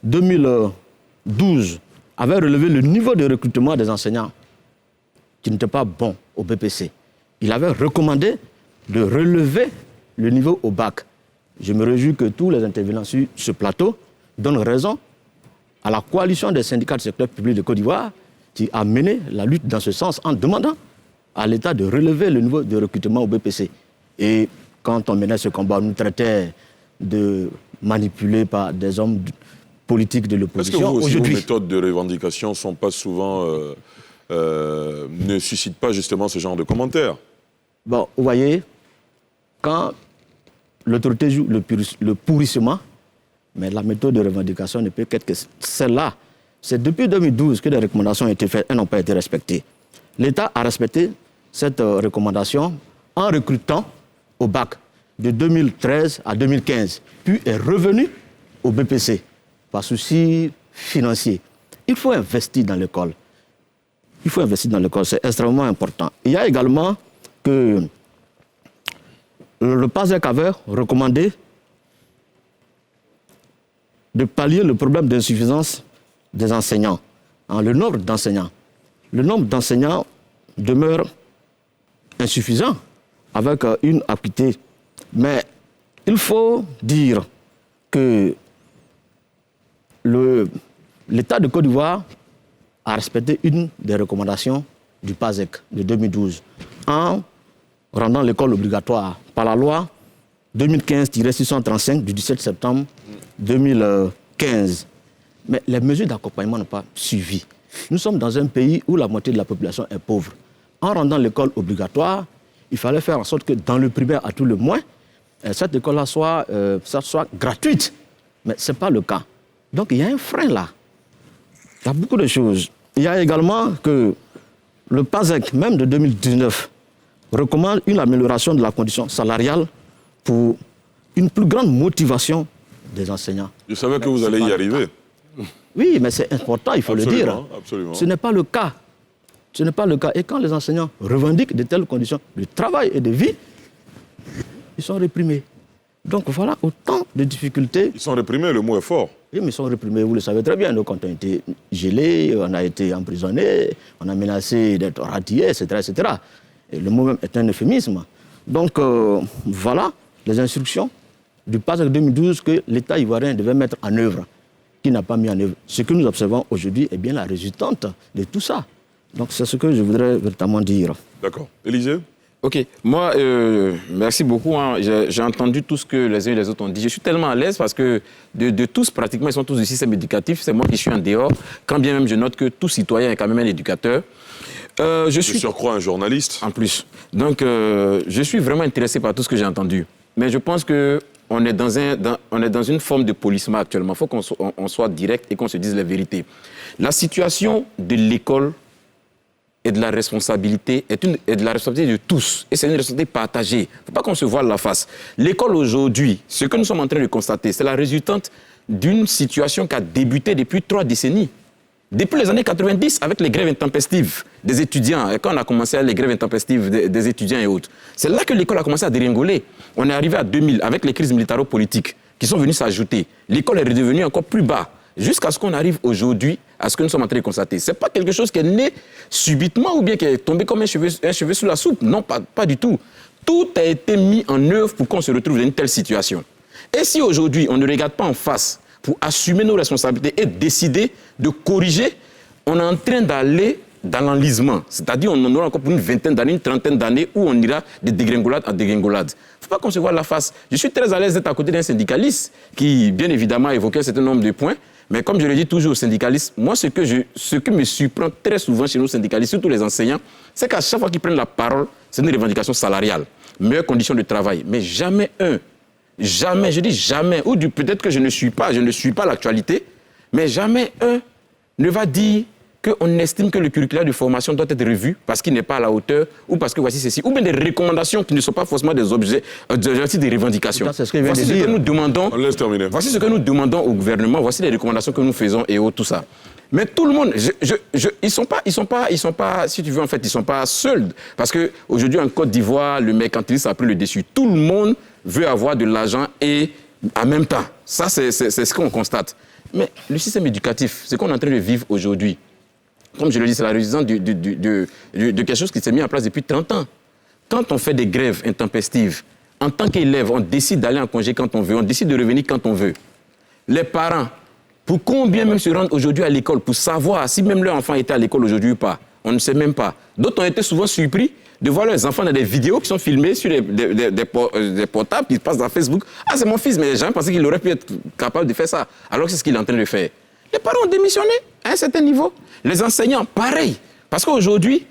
2012 avait relevé le niveau de recrutement des enseignants qui n'était pas bon au BPC. Il avait recommandé de relever le niveau au bac. Je me réjouis que tous les intervenants sur ce plateau donnent raison à la coalition des syndicats du secteur public de Côte d'Ivoire qui a mené la lutte dans ce sens en demandant à l'État de relever le niveau de recrutement au BPC. Et quand on menait ce combat, on nous traitait de manipulés par des hommes politiques de l'opposition. Est-ce que vous aussi, aujourd'hui, vos méthodes de revendication sont pas souvent, ne suscitent pas justement ce genre de commentaires? bon, vous voyez, quand l'autorité joue le pourrissement, mais la méthode de revendication ne peut qu'être que celle-là. C'est depuis 2012 que les recommandations ont été faites et n'ont pas été respectées. L'État a respecté cette recommandation en recrutant au bac de 2013 à 2015, puis est revenu au BPC par souci financier. Il faut investir dans l'école. Il faut investir dans l'école, c'est extrêmement important. Il y a également que le PASEC avait recommandé de pallier le problème d'insuffisance des enseignants, le nombre d'enseignants. Le nombre d'enseignants demeure insuffisant avec une acuité. Mais il faut dire que l'État de Côte d'Ivoire a respecté une des recommandations du PASEC de 2012 en rendant l'école obligatoire par la loi 2015-635 du 17 septembre 2015. Mais les mesures d'accompagnement n'ont pas suivi. Nous sommes dans un pays où la moitié de la population est pauvre. En rendant l'école obligatoire, il fallait faire en sorte que dans le primaire, à tout le moins, cette école-là soit gratuite. Mais ce n'est pas le cas. Donc il y a un frein là. Il y a beaucoup de choses. Il y a également que le PASEC, même de 2019, recommande une amélioration de la condition salariale pour une plus grande motivation des enseignants. Je savais que vous allez y arriver. Oui, mais c'est important, il faut le dire. Absolument. Ce n'est pas le cas. Ce n'est pas le cas. Et quand les enseignants revendiquent de telles conditions de travail et de vie, ils sont réprimés. Donc voilà autant de difficultés. Ils sont réprimés, le mot est fort. Oui, mais ils sont réprimés, vous le savez très bien. Nos comptes ont été gelés, on a été emprisonnés, on a menacé d'être ratillés, etc., etc. Et le mot même est un euphémisme. Donc voilà les instructions du PASEC 2012 que l'État ivoirien devait mettre en œuvre, qui n'a pas mis en œuvre. Ce que nous observons aujourd'hui est bien la résultante de tout ça. Donc c'est ce que je voudrais véritablement dire. D'accord. Élisée? Ok, moi, merci beaucoup. J'ai entendu tout ce que les uns et les autres ont dit. Je suis tellement à l'aise parce que de tous, pratiquement, ils sont tous du système éducatif. C'est moi qui suis en dehors. Quand bien même je note que tout citoyen est quand même un éducateur. Je suis surcroît un journaliste. En plus. Donc, je suis vraiment intéressé par tout ce que j'ai entendu. Mais je pense qu'on est dans une forme de polissement actuellement. Il faut qu'on soit direct et qu'on se dise la vérité. La situation de l'école et de la responsabilité est de la responsabilité de tous. Et c'est une responsabilité partagée. Il ne faut pas qu'on se voile la face. L'école aujourd'hui, ce que nous sommes en train de constater, c'est la résultante d'une situation qui a débuté depuis 3 décennies. Depuis les années 90, avec les grèves intempestives des étudiants, et quand on a commencé les grèves intempestives des étudiants et autres, c'est là que l'école a commencé à déringoler. On est arrivé à 2000 avec les crises militaro-politiques qui sont venues s'ajouter. L'école est redevenue encore plus bas, jusqu'à ce qu'on arrive aujourd'hui à ce que nous sommes en train de constater. Ce n'est pas quelque chose qui est né subitement ou bien qui est tombé comme un cheveu sous la soupe. Non, pas du tout. Tout a été mis en œuvre pour qu'on se retrouve dans une telle situation. Et si aujourd'hui, on ne regarde pas en face pour assumer nos responsabilités et décider de corriger, on est en train d'aller dans l'enlisement. C'est-à-dire on en aura encore pour une vingtaine d'années, une trentaine d'années où on ira de dégringolade en dégringolade. Il ne faut pas qu'on se voie la face. Je suis très à l'aise d'être à côté d'un syndicaliste qui, bien évidemment, évoquait un certain nombre de points, Mais comme je le dis toujours aux syndicalistes, moi, ce que me surprend très souvent chez nos syndicalistes, surtout les enseignants, c'est qu'à chaque fois qu'ils prennent la parole, c'est une revendication salariale, meilleures conditions de travail. Mais jamais je dis jamais, ou peut-être que je ne suis pas l'actualité, mais jamais un ne va dire qu'on estime que le curriculum de formation doit être revu parce qu'il n'est pas à la hauteur ou parce que voici ceci, ou bien des recommandations qui ne sont pas forcément des objectifs de revendication. C'est ce que je viens voici de dire. Que nous demandons. On laisse terminer. Voici ce que nous demandons au gouvernement, voici les recommandations que nous faisons et tout ça. Mais tout le monde, ils sont pas, si tu veux, en fait, ils sont pas seuls. Parce qu'aujourd'hui, en Côte d'Ivoire, le mercantilisme a pris le dessus. Tout le monde veut avoir de l'argent et en même temps. Ça, c'est ce qu'on constate. Mais le système éducatif, ce qu'on est en train de vivre aujourd'hui, comme je le dis, c'est la résistance de quelque chose qui s'est mis en place depuis 30 ans. Quand on fait des grèves intempestives, en tant qu'élève, on décide d'aller en congé quand on veut, on décide de revenir quand on veut. Les parents, pour combien même se rendent aujourd'hui à l'école, pour savoir si même leur enfant était à l'école aujourd'hui ou pas, on ne sait même pas. D'autres ont été souvent surpris de voir leurs enfants dans des vidéos qui sont filmées sur des portables qui passent dans Facebook. Ah, c'est mon fils, mais j'ai jamais pensé qu'il aurait pu être capable de faire ça, alors que c'est ce qu'il est en train de faire. Les parents ont démissionné à un certain niveau. Les enseignants, pareil. Parce qu'aujourd'hui,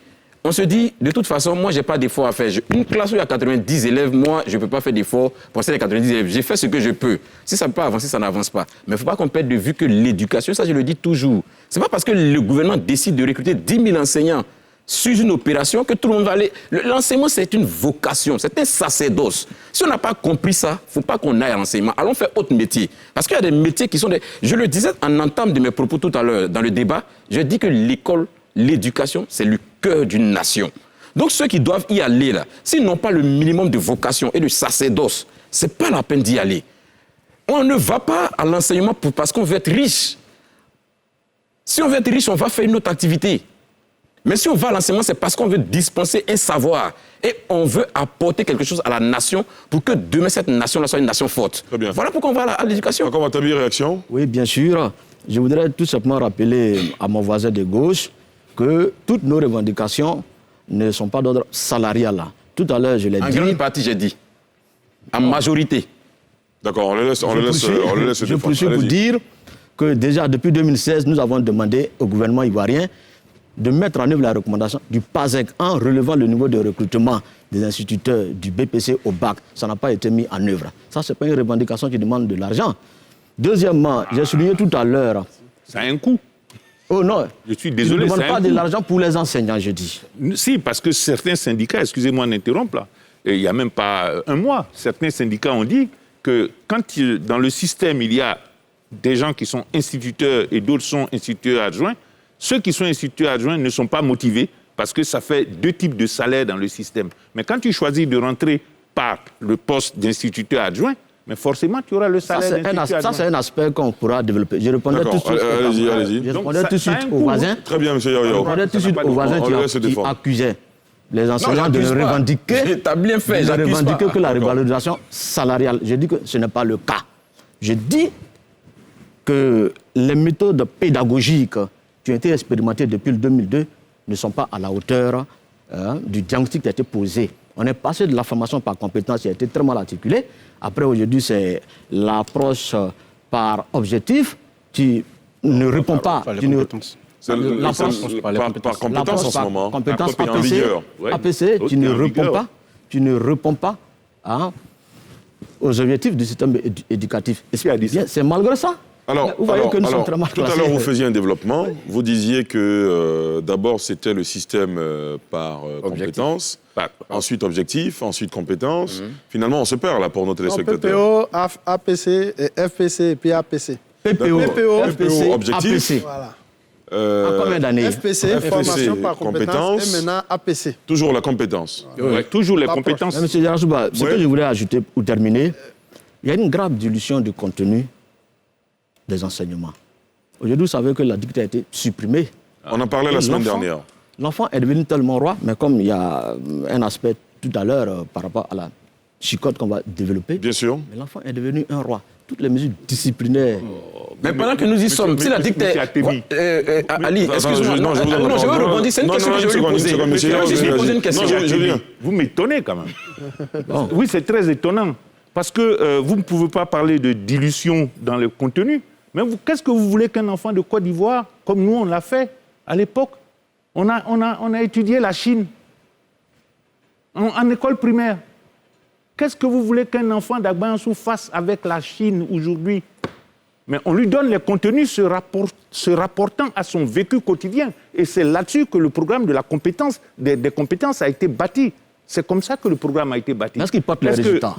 on se dit, de toute façon, moi, je n'ai pas d'effort à faire. Une classe où il y a 90 élèves, moi, je ne peux pas faire d'effort pour ces 90 élèves. J'ai fait ce que je peux. Si ça ne peut pas avancer, ça n'avance pas. Mais il ne faut pas qu'on perde de vue que l'éducation, ça, je le dis toujours. Ce n'est pas parce que le gouvernement décide de recruter 10 000 enseignants sur une opération que tout le monde va aller. L'enseignement, c'est une vocation, c'est un sacerdoce. Si on n'a pas compris ça, il ne faut pas qu'on aille à l'enseignement. Allons faire autre métier. Parce qu'il y a des métiers qui sont des... Je le disais en entame de mes propos tout à l'heure dans le débat, je dis que l'école, l'éducation, c'est le cœur d'une nation. Donc ceux qui doivent y aller, là, s'ils n'ont pas le minimum de vocation et de sacerdoce, ce n'est pas la peine d'y aller. On ne va pas à l'enseignement parce qu'on veut être riche. Si on veut être riche, on va faire une autre activité. Mais si on va à l'enseignement, c'est parce qu'on veut dispenser un savoir et on veut apporter quelque chose à la nation pour que demain, cette nation-là soit une nation forte. Très bien. Voilà pourquoi on va à l'éducation. Encore Watabi, réaction? Oui, bien sûr. Je voudrais tout simplement rappeler à mon voisin de gauche que toutes nos revendications ne sont pas d'ordre salarial. Tout à l'heure, je l'ai dit. En grande partie, j'ai dit. En majorité. D'accord, on le laisse Je poursuis pour dire que déjà depuis 2016, nous avons demandé au gouvernement ivoirien de mettre en œuvre la recommandation du PASEC en relevant le niveau de recrutement des instituteurs du BPC au bac. Ça n'a pas été mis en œuvre. Ça, ce n'est pas une revendication qui demande de l'argent. Deuxièmement, j'ai souligné tout à l'heure... Ça a un coût. Oh non, je suis désolé, ça ne demande pas de l'argent pour les enseignants, je dis. Si, parce que certains syndicats, excusez-moi d'interrompre là, il n'y a même pas un mois, certains syndicats ont dit que quand dans le système, il y a des gens qui sont instituteurs et d'autres sont instituteurs adjoints, ceux qui sont instituteurs adjoints ne sont pas motivés parce que ça fait deux types de salaires dans le système. Mais quand tu choisis de rentrer par le poste d'instituteur adjoint, mais forcément, tu auras le salaire d'instituteur adjoint. Ça, c'est un aspect qu'on pourra développer. Je répondais tout de suite. Allez-y. Je répondais tout de suite aux voisins. Très bien, M. Yoyo. Je répondais tout de suite aux voisins qui accusaient les enseignants de revendiquer, que la revalorisation salariale. Je dis que ce n'est pas le cas. Je dis que les méthodes pédagogiques qui ont été expérimentées depuis le 2002 ne sont pas à la hauteur du diagnostic qui a été posé. On est passé de la formation par compétence qui a été très mal articulée. Après, aujourd'hui, c'est l'approche par objectif qui ne répond pas. Par compétence en ce moment. Compétence APC, qui ne répond pas aux objectifs du système éducatif. C'est malgré ça. Alors, tout à l'heure, vous faisiez un développement. Vous disiez que d'abord, c'était le système par compétence, ensuite objectif, ensuite compétence. Finalement, on se perd là pour nos téléspectateurs. PPO, APC, FPC et puis APC. PPO, objectif. APC. Voilà. À combien d'années? FPC, formation par compétence, et maintenant APC. Toujours la compétence. Ouais, toujours les compétences. Monsieur Yarasouba, ce que je voulais ajouter pour terminer, il y a une grave dilution du contenu des enseignements. Aujourd'hui, vous savez que la dictée a été supprimée. On en parlait la semaine dernière. L'enfant est devenu tellement roi, mais comme il y a un aspect tout à l'heure par rapport à la chicotte qu'on va développer, bien sûr, mais l'enfant est devenu un roi. Toutes les mesures disciplinaires... Mais pendant que nous y sommes, si la dictée... Ali, excuse-moi, non, je veux rebondir, c'est une question que je veux lui poser. Je vais poser une question. Vous m'étonnez quand même. Oui, c'est très étonnant. Parce que vous ne pouvez pas parler de dilution dans le contenu, Mais qu'est-ce que vous voulez qu'un enfant de Côte d'Ivoire, comme nous on l'a fait à l'époque, on a étudié la Chine en école primaire. Qu'est-ce que vous voulez qu'un enfant d'Agbayansou fasse avec la Chine aujourd'hui? Mais on lui donne les contenus se rapportant à son vécu quotidien. Et c'est là-dessus que le programme de la compétence, des compétences a été bâti. C'est comme ça que le programme a été bâti. Est-ce qu'il porte les résultats?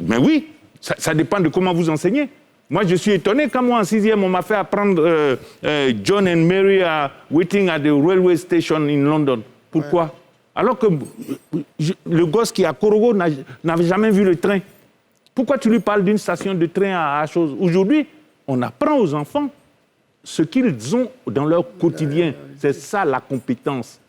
Mais oui, ça dépend de comment vous enseignez. Moi, je suis étonné quand moi, en 6e, on m'a fait apprendre John and Mary are waiting at the railway station in London. Pourquoi? Alors que le gosse qui est à Korogo n'avait jamais vu le train. Pourquoi tu lui parles d'une station de train à chose? Aujourd'hui, on apprend aux enfants ce qu'ils ont dans leur quotidien. C'est ça la compétence.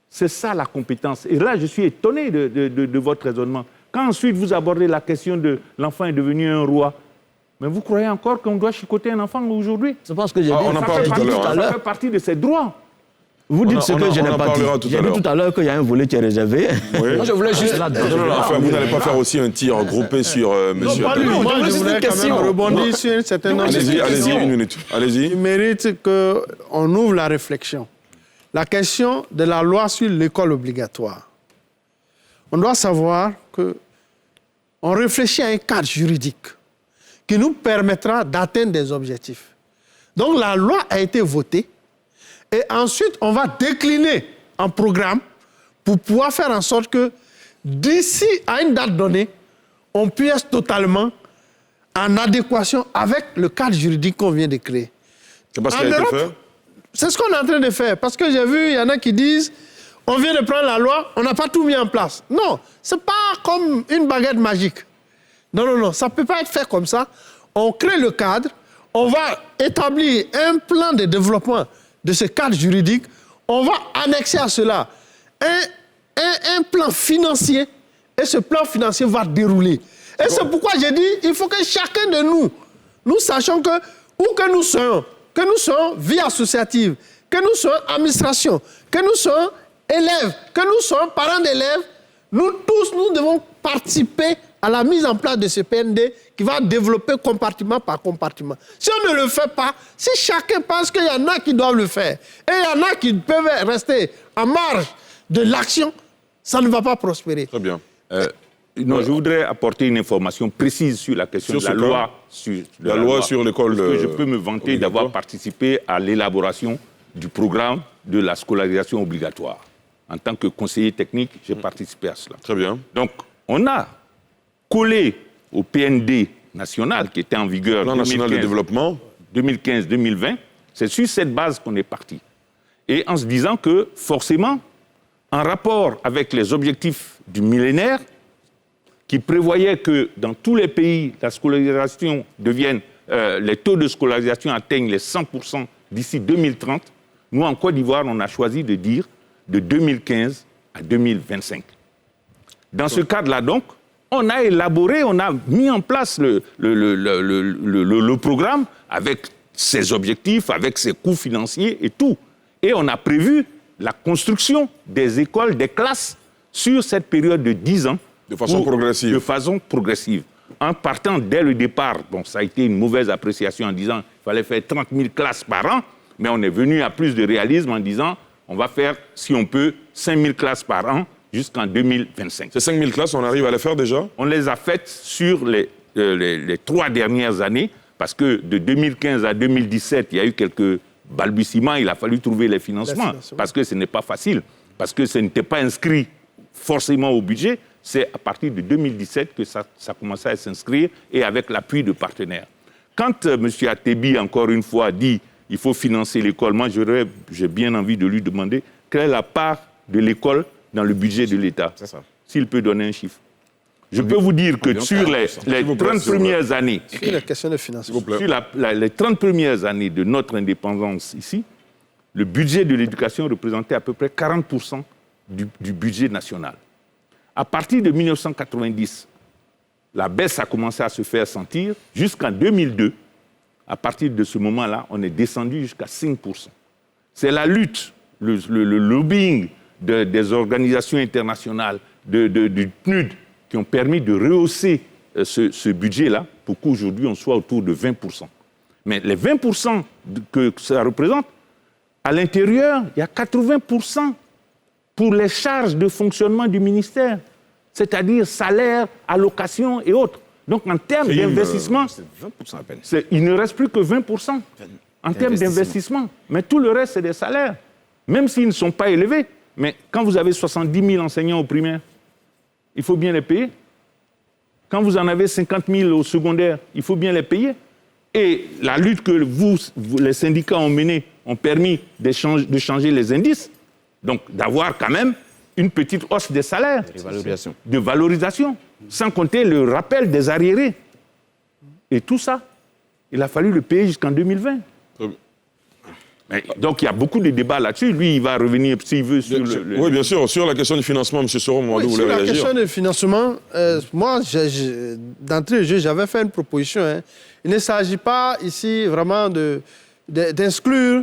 C'est ça la compétence. Et là, je suis étonné de votre raisonnement. Quand ensuite vous abordez la question de l'enfant est devenu un roi, mais vous croyez encore qu'on doit chicoter un enfant aujourd'hui? C'est parce que j'ai dit, on en parle tout à l'heure. Ça fait partie de ses droits. Vous dites ce que je n'ai pas dit. J'ai dit tout à l'heure qu'il y a un volet qui est réservé. Oui. Moi, je voulais juste... Vous n'allez pas faire aussi un tir groupé sur monsieur Moi, je voudrais quand même rebondir sur un certain nombre de questions. Allez-y, une minute. Allez-y. Il mérite qu'on ouvre la réflexion. La question de la loi sur l'école obligatoire. On doit savoir qu'on réfléchit à un cadre juridique qui nous permettra d'atteindre des objectifs. Donc la loi a été votée et ensuite on va décliner en programme pour pouvoir faire en sorte que d'ici à une date donnée, on puisse totalement en adéquation avec le cadre juridique qu'on vient de créer. C'est pas ce qui a été fait? C'est ce qu'on est en train de faire. Parce que j'ai vu, il y en a qui disent, on vient de prendre la loi, on n'a pas tout mis en place. Non, ce n'est pas comme une baguette magique. Non, ça ne peut pas être fait comme ça. On crée le cadre, on va établir un plan de développement de ce cadre juridique, on va annexer à cela un plan financier, et ce plan financier va dérouler. Et c'est pourquoi j'ai dit, il faut que chacun de nous sachions que, où que nous soyons vie associative, que nous soyons administration, que nous soyons élèves, que nous soyons parents d'élèves, nous tous, nous devons participer à la mise en place de ce PND qui va développer compartiment par compartiment. Si on ne le fait pas, si chacun pense qu'il y en a qui doivent le faire, et il y en a qui peuvent rester en marge de l'action, ça ne va pas prospérer. Très bien. Non, je voudrais apporter une information précise sur la question de la loi sur l'école. Parce que je peux me vanter d'avoir participé à l'élaboration du programme de la scolarisation obligatoire. En tant que conseiller technique, j'ai participé à cela. Très bien. Donc, on a collé au PND national qui était en vigueur Plan national de développement 2015-2020. C'est sur cette base qu'on est parti. Et en se disant que, forcément, en rapport avec les objectifs du millénaire, qui prévoyait que dans tous les pays, la scolarisation devienne, les taux de scolarisation atteignent les 100% d'ici 2030. Nous, en Côte d'Ivoire, on a choisi de dire de 2015 à 2025. Dans ce cadre-là, donc, on a élaboré, on a mis en place le programme avec ses objectifs, avec ses coûts financiers et tout. Et on a prévu la construction des écoles, des classes sur cette période de 10 ans. De façon progressive. De façon progressive. En partant dès le départ, bon, ça a été une mauvaise appréciation en disant qu'il fallait faire 30 000 classes par an, mais on est venu à plus de réalisme en disant on va faire, si on peut, 5 000 classes par an jusqu'en 2025. Ces 5 000 classes, on arrive à les faire déjà? On les a faites sur les 3 dernières années, parce que de 2015 à 2017, il y a eu quelques balbutiements, il a fallu trouver les financements, parce que ce n'est pas facile, parce que ce n'était pas inscrit forcément au budget. C'est à partir de 2017 que ça commençait à s'inscrire et avec l'appui de partenaires. Quand M. Atebi, encore une fois, dit qu'il faut financer l'école, moi j'ai bien envie de lui demander quelle est la part de l'école dans le budget de l'État. S'il peut donner un chiffre. Je peux vous dire que sur les 30 premières années, sur la question de financement, sur les 30 premières années de notre indépendance ici, le budget de l'éducation représentait à peu près 40% du budget national. À partir de 1990, la baisse a commencé à se faire sentir jusqu'en 2002. À partir de ce moment-là, on est descendu jusqu'à 5%. C'est la lutte, le lobbying des organisations internationales, du PNUD, qui ont permis de rehausser ce budget-là pour qu'aujourd'hui on soit autour de 20%. Mais les 20% que ça représente, à l'intérieur, il y a 80% pour les charges de fonctionnement du ministère, c'est-à-dire salaire, allocation et autres. Donc, en termes d'investissement, C'est 20% à peine. il ne reste plus que 20% en termes d'investissement. Mais tout le reste, c'est des salaires, même s'ils ne sont pas élevés. Mais quand vous avez 70 000 enseignants au primaire, il faut bien les payer. Quand vous en avez 50 000 au secondaire, il faut bien les payer. Et la lutte que les syndicats ont menée, ont permis de changer les indices, donc d'avoir quand même une petite hausse des salaires, de valorisation, sans compter le rappel des arriérés. Et tout ça, il a fallu le payer jusqu'en 2020. Donc il y a beaucoup de débats là-dessus. Lui, il va revenir, s'il veut, sur Oui, bien sûr, sur la question du financement, M. Soron, vous Oui, voulez sur la réagir. question du financement, moi, d'entrée de jeu, j'avais fait une proposition. Il ne s'agit pas ici vraiment d'inclure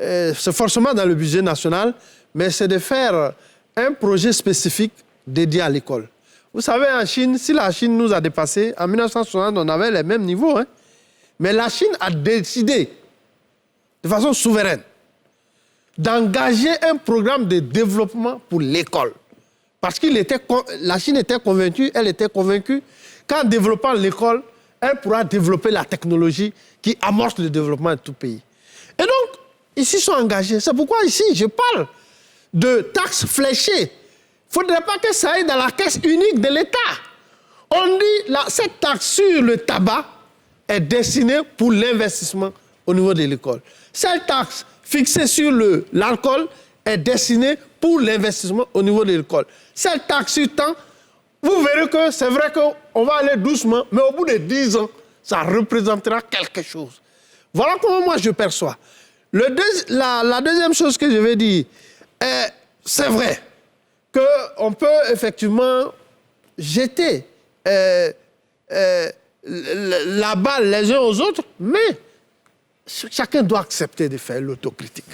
ce forcément dans le budget national, mais c'est de faire un projet spécifique dédié à l'école. Vous savez, en Chine, si la Chine nous a dépassés, en 1960, on avait les mêmes niveaux. Mais la Chine a décidé, de façon souveraine, d'engager un programme de développement pour l'école. Parce que la Chine était convaincue, elle était convaincue qu'en développant l'école, elle pourra développer la technologie qui amorce le développement de tout pays. Et donc, ils s'y sont engagés. C'est pourquoi ici, je parle de taxes fléchées. Il ne faudrait pas que ça aille dans la caisse unique de l'État. On dit que cette taxe sur le tabac est destinée pour l'investissement au niveau de l'école. Cette taxe fixée sur l'alcool est destinée pour l'investissement au niveau de l'école. Cette taxe sur temps, vous verrez que c'est vrai qu'on va aller doucement, mais au bout de 10 ans, ça représentera quelque chose. Voilà comment moi je perçois. La deuxième chose que je vais dire, c'est vrai qu'on peut effectivement jeter la balle les uns aux autres, mais chacun doit accepter de faire l'autocritique.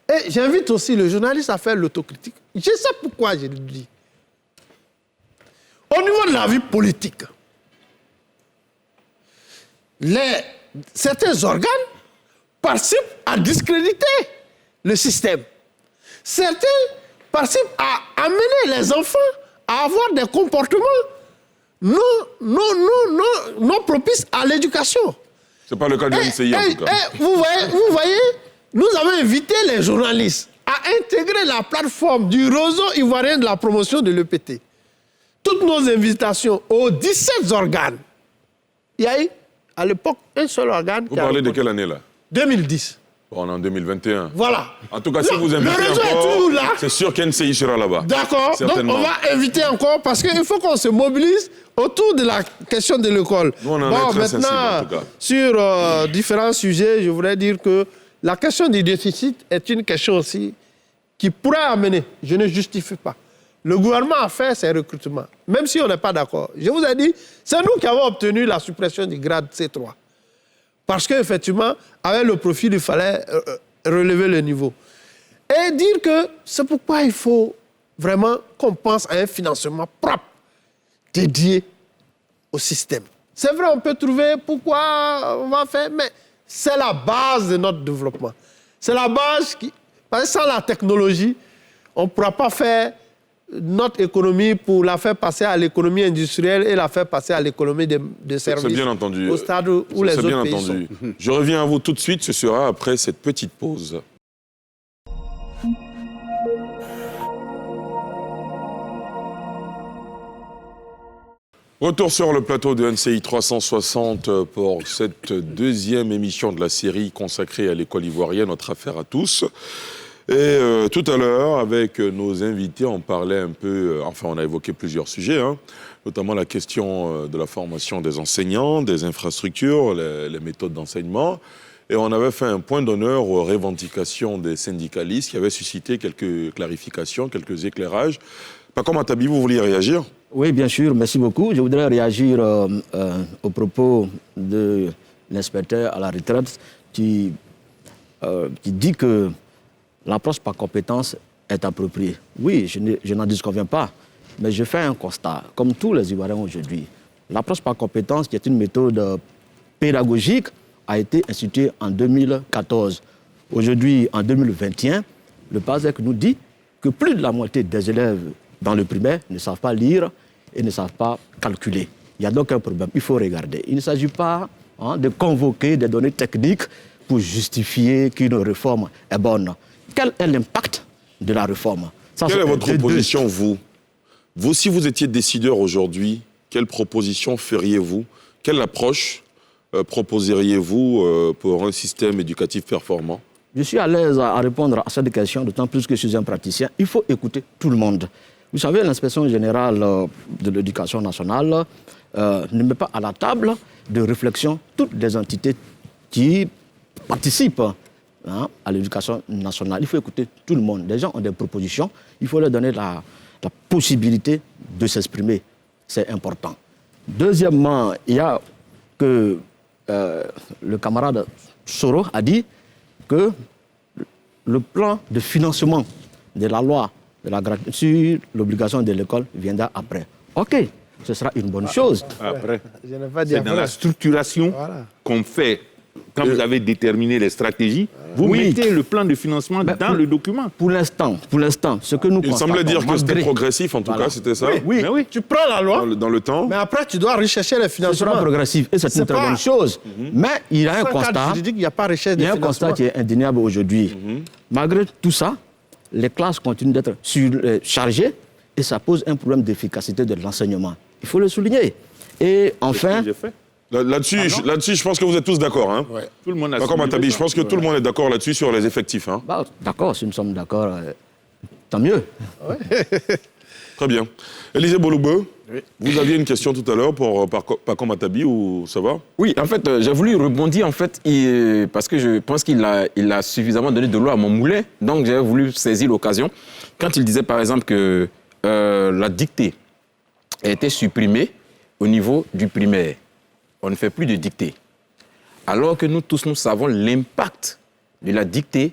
Et j'invite aussi le journaliste à faire l'autocritique. Je sais pourquoi je le dis. Au niveau de la vie politique, certains organes participent à discréditer le système. Certains participent à amener les enfants à avoir des comportements non propices à l'éducation. Ce n'est pas le cas de l'NCI, en tout cas. Vous voyez, nous avons invité les journalistes à intégrer la plateforme du réseau ivoirien de la promotion de l'EPT. Toutes nos invitations aux 17 organes, il y a eu à l'époque un seul organe. Vous parlez de quelle année là? 2010. On est en 2021. Voilà. En tout cas, si vous invitez le réseau est encore, toujours là. c'est sûr qu'NCI sera là-bas. D'accord. Donc on va inviter encore parce qu'il faut qu'on se mobilise autour de la question de l'école. Nous, on en est très sensibles, en tout cas. Sur différents sujets, je voudrais dire que la question du déficit est une question aussi qui pourrait amener, je ne justifie pas. Le gouvernement a fait ses recrutements, même si on n'est pas d'accord. Je vous ai dit, c'est nous qui avons obtenu la suppression du grade C3. Parce qu'effectivement, avec le profil, il fallait relever le niveau. Et dire que c'est pourquoi il faut vraiment qu'on pense à un financement propre, dédié au système. C'est vrai, on peut trouver pourquoi on va faire, mais c'est la base de notre développement. C'est la base qui... Parce que sans la technologie, on ne pourra pas faire notre économie pour la faire passer à l'économie industrielle et la faire passer à l'économie de services. C'est bien entendu. Au stade où les autres pays sont. Je reviens à vous tout de suite, ce sera après cette petite pause. Retour sur le plateau de NCI 360 pour cette deuxième émission de la série consacrée à l'école ivoirienne, notre affaire à tous. Et tout à l'heure, avec nos invités, on parlait un peu, enfin on a évoqué plusieurs sujets, notamment la question de la formation des enseignants, des infrastructures, les méthodes d'enseignement. Et on avait fait un point d'honneur aux revendications des syndicalistes qui avaient suscité quelques clarifications, quelques éclairages. Paco Matabi, vous vouliez réagir ? Oui, bien sûr, merci beaucoup. Je voudrais réagir au propos de l'inspecteur à la retraite qui dit que l'approche par compétence est appropriée. Oui, je n'en disconviens pas, mais je fais un constat, comme tous les Ivoiriens aujourd'hui. L'approche par compétence, qui est une méthode pédagogique, a été institué en 2014. Aujourd'hui, en 2021, le PASEC nous dit que plus de la moitié des élèves dans le primaire ne savent pas lire et ne savent pas calculer. Il y a donc un problème, il faut regarder. Il ne s'agit pas de convoquer des données techniques pour justifier qu'une réforme est bonne. Quel est l'impact de la réforme? Quelle est votre proposition, vous? Vous, si vous étiez décideur aujourd'hui, quelle proposition feriez-vous? Quelle approche proposeriez-vous pour un système éducatif performant? Je suis à l'aise à répondre à cette question, d'autant plus que je suis un praticien. Il faut écouter tout le monde. Vous savez, l'inspection générale de l'éducation nationale ne met pas à la table de réflexion toutes les entités qui participent à l'éducation nationale. Il faut écouter tout le monde. Les gens ont des propositions. Il faut leur donner la possibilité de s'exprimer. C'est important. Deuxièmement, il y a que le camarade Soro a dit que le plan de financement de la loi sur l'obligation de l'école viendra après. OK, ce sera une bonne chose. Après, c'est dans la structuration qu'on fait. Quand vous avez déterminé les stratégies, vous mettez le plan de financement dans le document. Pour l'instant, ce que nous constatons... Il semblait dire que c'était progressif, en tout cas, c'était ça. Oui. Tu prends la loi dans le temps. Mais après, tu dois rechercher les financements. Ce sera progressif et c'est une très bonne chose. Mais il y a un constat... Il y a pas recherche de financement. Il y a un constat qui est indéniable aujourd'hui. Malgré tout ça, les classes continuent d'être surchargées et ça pose un problème d'efficacité de l'enseignement. Il faut le souligner. Et enfin... Là-dessus, je pense que vous êtes tous d'accord. Hein. Ouais. Tout le monde a d'accord, Matabi, je pense que tout le monde est d'accord là-dessus sur les effectifs. Hein. D'accord, si nous sommes d'accord, tant mieux. Très bien. Élisée Boloube, vous aviez une question tout à l'heure pour Paco Matabi, ou ça va? Oui, en fait, j'ai voulu rebondir, en fait, parce que je pense qu'il a suffisamment donné de l'eau à mon moulin. Donc, j'ai voulu saisir l'occasion. Quand il disait, par exemple, que la dictée a été supprimée au niveau du primaire. On ne fait plus de dictée. Alors que nous tous, nous savons l'impact de la dictée,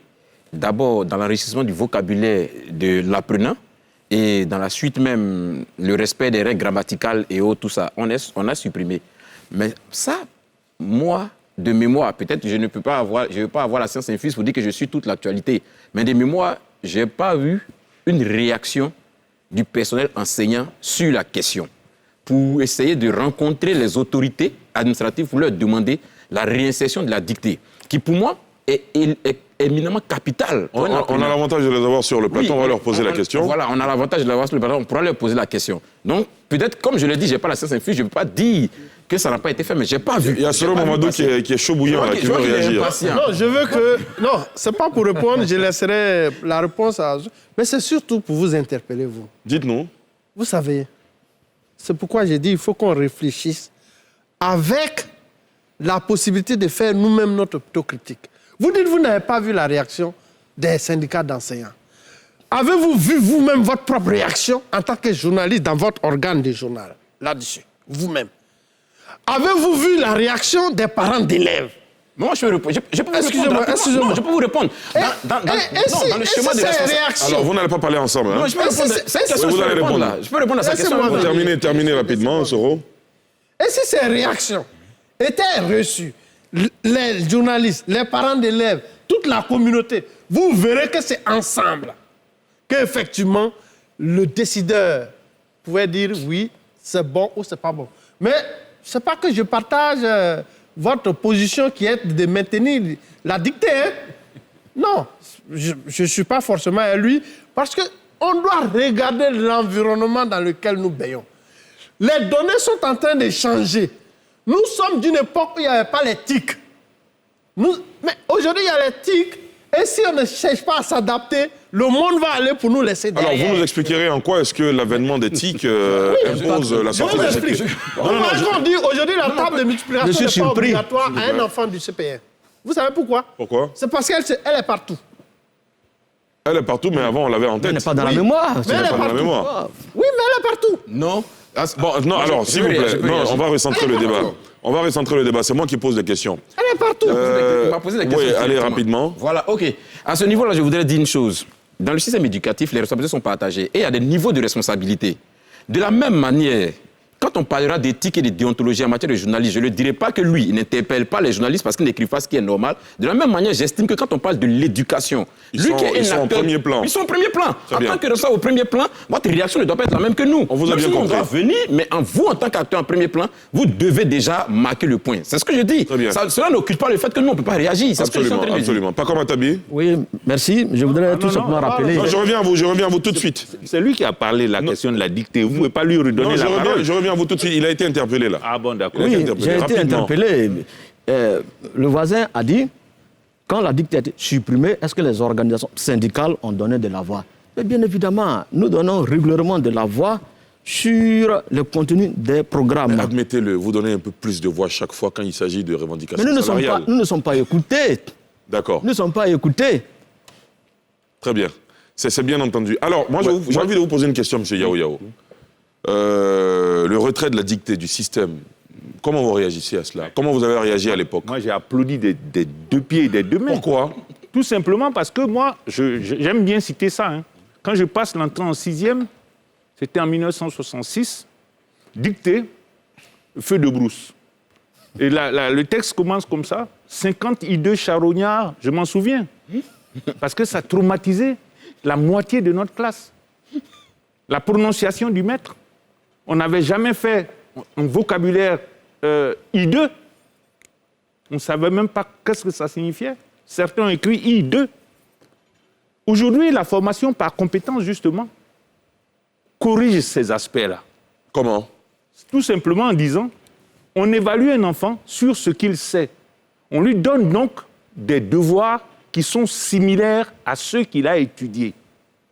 d'abord dans l'enrichissement du vocabulaire de l'apprenant, et dans la suite même, le respect des règles grammaticales et autres, tout ça, on a supprimé. Mais ça, moi, de mémoire, peut-être je ne veux pas avoir la science infuse pour dire que je suis toute l'actualité, mais de mémoire, je n'ai pas vu une réaction du personnel enseignant sur la question, pour essayer de rencontrer les autorités administratives pour leur demander la réinsertion de la dictée, qui pour moi est éminemment capitale. On a l'avantage de les avoir sur le plateau, on va leur poser la question. Voilà, on a l'avantage de les avoir sur le plateau, on pourra leur poser la question. Donc, peut-être, comme je l'ai dit, je n'ai pas la science infuse, je ne peux pas dire que ça n'a pas été fait, mais je n'ai pas vu. Il y a Solo Mamadou qui est chaud bouillant, qui veut réagir. Non, je veux que... Non, ce n'est pas pour répondre, je laisserai la réponse à... Mais c'est surtout pour vous interpeller, vous. Dites-nous. Vous savez, c'est pourquoi j'ai dit qu'il faut qu'on réfléchisse avec la possibilité de faire nous-mêmes notre autocritique. Vous dites que vous n'avez pas vu la réaction des syndicats d'enseignants. Avez-vous vu vous-même votre propre réaction en tant que journaliste dans votre organe de journal, là-dessus, vous-même? Avez-vous vu la réaction des parents d'élèves? Moi, je peux vous répondre. Excusez-moi. Non, je peux vous répondre. Dans le schéma de responsabilité. Alors, vous n'allez pas parler ensemble. Hein? Non, je peux répondre. C'est une question. Vous allez répondre là. Je peux répondre à sa question. Terminez rapidement, Soro. Et si ces réactions étaient reçues, les journalistes, les parents d'élèves, toute la communauté, vous verrez que c'est ensemble qu'effectivement, le décideur pouvait dire oui, c'est bon ou c'est pas bon. Mais ce n'est pas que je partage votre position qui est de maintenir la dictée. Hein? Non, je ne suis pas forcément à lui, parce qu'on doit regarder l'environnement dans lequel nous baignons. Les données sont en train de changer. Nous sommes d'une époque où il n'y avait pas les TIC. Mais aujourd'hui, il y a les TIC. Et si on ne cherche pas à s'adapter, le monde va aller pour nous laisser derrière. Alors, vous nous expliquerez en quoi est-ce que l'avènement des TIC impose la sortie des TIC. On dit aujourd'hui la table de multiplication n'est pas obligatoire à un enfant du CPR. Vous savez pourquoi? Pourquoi? C'est parce qu'elle est partout. Elle est partout, mais avant, on l'avait en tête. Elle n'est pas dans la mémoire. Elle n'est pas dans la mémoire. Oui, mais elle est partout. Non. Bon, non, alors, s'il vous plaît, on va recentrer le débat. On va recentrer le débat. C'est moi qui pose des questions. Elle est partout. On m'a posé des questions. Oui, allez rapidement. Voilà, OK. À ce niveau-là, je voudrais dire une chose. Dans le système éducatif, les responsabilités sont partagées et il y a des niveaux de responsabilité. De la même manière, quand on parlera d'éthique et de déontologie en matière de journalisme, je ne dirai pas que lui, il n'interpelle pas les journalistes parce qu'il n'écrit pas ce qui est normal. De la même manière, j'estime que quand on parle de l'éducation, ils sont au premier plan. Ils sont au premier plan. Très en bien. tant que ça au premier plan, votre réaction ne doit pas être la même que nous. On vous a bien Nous, compris. on doit venir, mais vous, en tant qu'acteur en premier plan, vous devez déjà marquer le point. C'est ce que je dis. Très bien. Cela n'occupe pas le fait que nous, on ne peut pas réagir. C'est ce que je suis en train de dire. Absolument. Pas comme Atabi. Oui, merci. Je voudrais tout simplement rappeler. Non, je reviens à vous tout de suite. C'est lui qui a parlé de la question de la dictée. Vous ne pouvez pas lui redonner Non, la parole. je reviens à vous tout de suite. Il a été interpellé là. Ah bon, d'accord. Oui, été interpellé. j'ai été Rapidement. interpellé. Le voisin a dit, quand la dictée a été supprimée, est-ce que les organisations syndicales ont donné de la voix? Mais bien évidemment, nous donnons régulièrement de la voix sur le contenu des programmes. Admettez-le, vous donnez un peu plus de voix chaque fois quand il s'agit de revendications Mais nous salariales. ne sommes pas écoutés. D'accord. Nous ne sommes pas écoutés. Très bien. C'est bien entendu. Alors, moi, j'ai envie de vous poser une question, M. Yao Yao. Le retrait de la dictée du système, comment vous réagissez à cela? Comment vous avez réagi à l'époque? Moi, j'ai applaudi des deux pieds et des deux mains. Pourquoi? Tout simplement parce que moi, j'aime bien citer ça. Hein. Quand je passe l'entrée en 6e, c'était en 1966, dictée, feu de brousse. Et le texte commence comme ça, 50 hideux charognards, je m'en souviens, parce que ça traumatisait la moitié de notre classe. La prononciation du maître, on n'avait jamais fait un vocabulaire hideux. On ne savait même pas qu'est-ce que ça signifiait. Certains ont écrit I2. Aujourd'hui, la formation par compétence, justement, corrige ces aspects-là. Comment? Tout simplement en disant, on évalue un enfant sur ce qu'il sait. On lui donne donc des devoirs qui sont similaires à ceux qu'il a étudiés.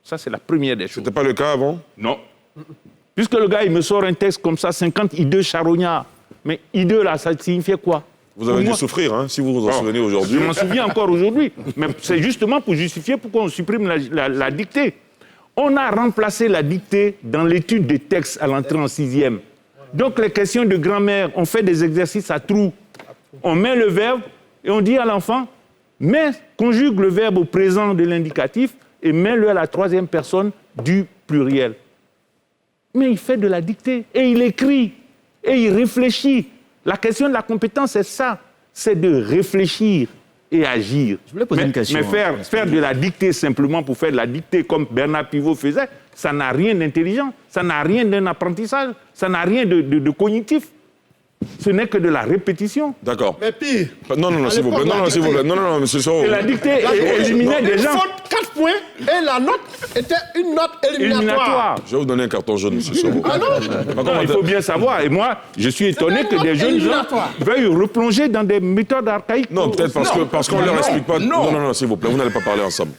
Ça, c'est la première des choses. Ce n'était pas le cas avant? Non. Puisque le gars, il me sort un texte comme ça, 50 I2 charognards. Mais I2, là, ça signifiait quoi? Vous avez Pour dû moi- souffrir, hein, si vous vous en souvenez aujourd'hui. Je m'en souviens encore aujourd'hui. Mais c'est justement pour justifier pourquoi on supprime la dictée. On a remplacé la dictée dans l'étude des textes à l'entrée en 6e. Donc les questions de grammaire, on fait des exercices à trous. On met le verbe et on dit à l'enfant, conjugue le verbe au présent de l'indicatif et mets-le à la troisième personne du pluriel. Mais il fait de la dictée et il écrit et il réfléchit. La question de la compétence, c'est ça, c'est de réfléchir et agir. Je voulais poser une question. Mais faire de la dictée simplement pour faire de la dictée comme Bernard Pivot faisait, ça n'a rien d'intelligent, ça n'a rien d'un apprentissage, ça n'a rien de cognitif. Ce n'est que de la répétition. D'accord. Mais pire. Non, s'il vous plaît. Non, s'il vous plaît. Non, monsieur Soro. Et la dictée éliminait des Une gens. faute, 4 points, et la note était une note éliminatoire. Éliminatoire. Je vais vous donner un carton jaune, monsieur Soro. Ah non? Non, il faut bien savoir. Et moi, je suis étonné que des jeunes gens éliminatoire. veuillent replonger dans des méthodes archaïques. Non, peut-être parce qu'on ne leur explique pas. Non, s'il vous plaît, vous n'allez pas parler ensemble.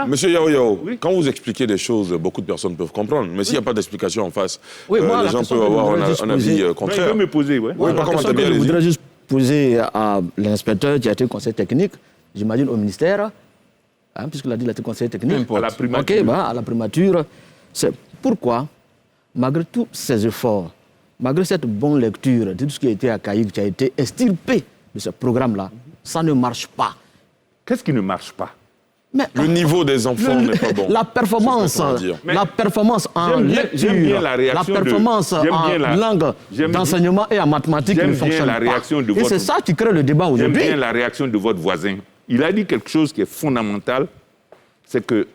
Monsieur Yao Yao, quand vous expliquez des choses, beaucoup de personnes peuvent comprendre. Mais s'il n'y a pas d'explication en face, Oui, moi, les la gens question peuvent que je avoir voudrais juste un avis poser- Il contraire. veut me poser, ouais. Oui, La pas comment question t'as que bien, je allez-y. voudrais juste poser à l'inspecteur qui a été conseiller technique, j'imagine au ministère, puisqu'il a dit qu'il a été conseiller technique. À la primature. Ok, à la primature. C'est pourquoi, malgré tous ces efforts, malgré cette bonne lecture de tout ce qui a été accueilli, qui a été extirpé de ce programme-là, ça ne marche pas. Qu'est-ce qui ne marche pas? Mais Le niveau des enfants n'est pas bon. la performance, C'est pas comment dire. la performance en lecture, j'aime bien la réaction la performance j'aime en bien la- langue j'aime- d'enseignement et en mathématiques j'aime ne bien fonctionne la pas. réaction de Et votre- c'est ça qui crée le débat J'aime aujourd'hui. bien la réaction de votre voisin. Il a dit quelque chose qui est fondamental, c'est que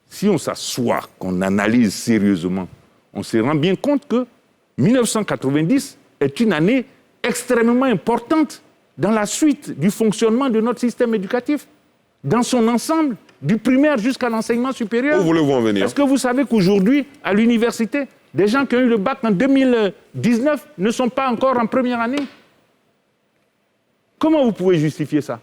si on s'assoit, qu'on analyse sérieusement, on se rend bien compte que 1990 est une année extrêmement importante dans la suite du fonctionnement de notre système éducatif, dans son ensemble, du primaire jusqu'à l'enseignement supérieur. Où voulez-vous en venir? Est-ce que vous savez qu'aujourd'hui, à l'université, des gens qui ont eu le bac en 2019 ne sont pas encore en première année? Comment vous pouvez justifier ça?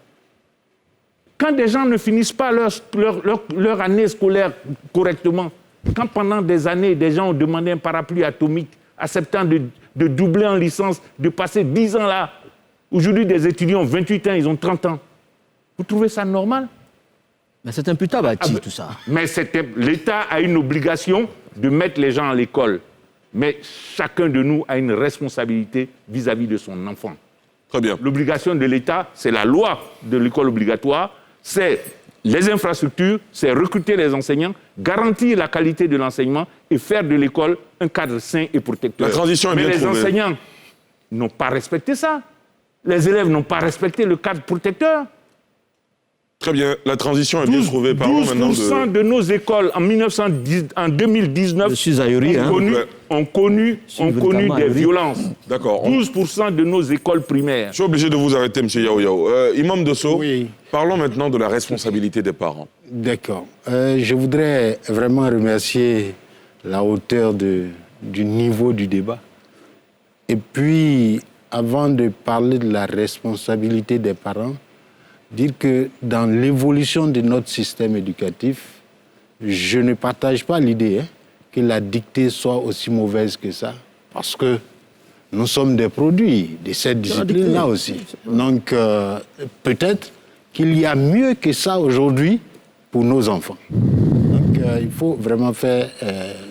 Quand des gens ne finissent pas leur année scolaire correctement, quand pendant des années, des gens ont demandé un parapluie atomique, acceptant de doubler en licence, de passer 10 ans là, aujourd'hui des étudiants ont 28 ans, ils ont 30 ans, vous trouvez ça normal? Mais c'est imputable à qui, tout ça? Mais l'État a une obligation de mettre les gens à l'école. Mais chacun de nous a une responsabilité vis-à-vis de son enfant. Très bien. L'obligation de l'État, c'est la loi de l'école obligatoire, c'est les infrastructures, c'est recruter les enseignants, garantir la qualité de l'enseignement et faire de l'école un cadre sain et protecteur. La transition est bien trouvée. Mais les enseignants n'ont pas respecté ça. Les élèves n'ont pas respecté le cadre protecteur. Très bien, la transition est bien trouvée. Parlons maintenant 12% de nos écoles en 2019 Je suis ahuri, ont connu des violences. D'accord. 12% de nos écoles primaires. Je suis obligé de vous arrêter, M. Yao Yao. Imam Dosso, Oui. parlons maintenant de la responsabilité des parents. D'accord. Je voudrais vraiment remercier la hauteur du niveau du débat. Et puis, avant de parler de la responsabilité des parents, dire que dans l'évolution de notre système éducatif, je ne partage pas l'idée que la dictée soit aussi mauvaise que ça, parce que nous sommes des produits de cette discipline-là aussi. Donc, peut-être qu'il y a mieux que ça aujourd'hui pour nos enfants. Donc, il faut vraiment faire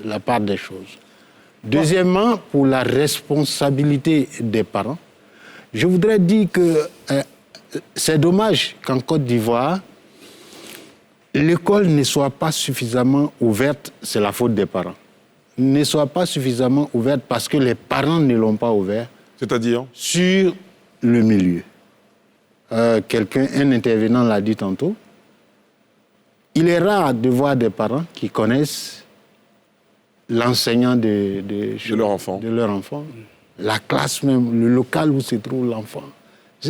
la part des choses. Deuxièmement, pour la responsabilité des parents, je voudrais dire que c'est dommage qu'en Côte d'Ivoire, l'école ne soit pas suffisamment ouverte, c'est la faute des parents. Ne soit pas suffisamment ouverte parce que les parents ne l'ont pas ouverte. C'est-à-dire? Sur le milieu. Un intervenant l'a dit tantôt. Il est rare de voir des parents qui connaissent l'enseignant de leur enfant, la classe même, le local où se trouve l'enfant.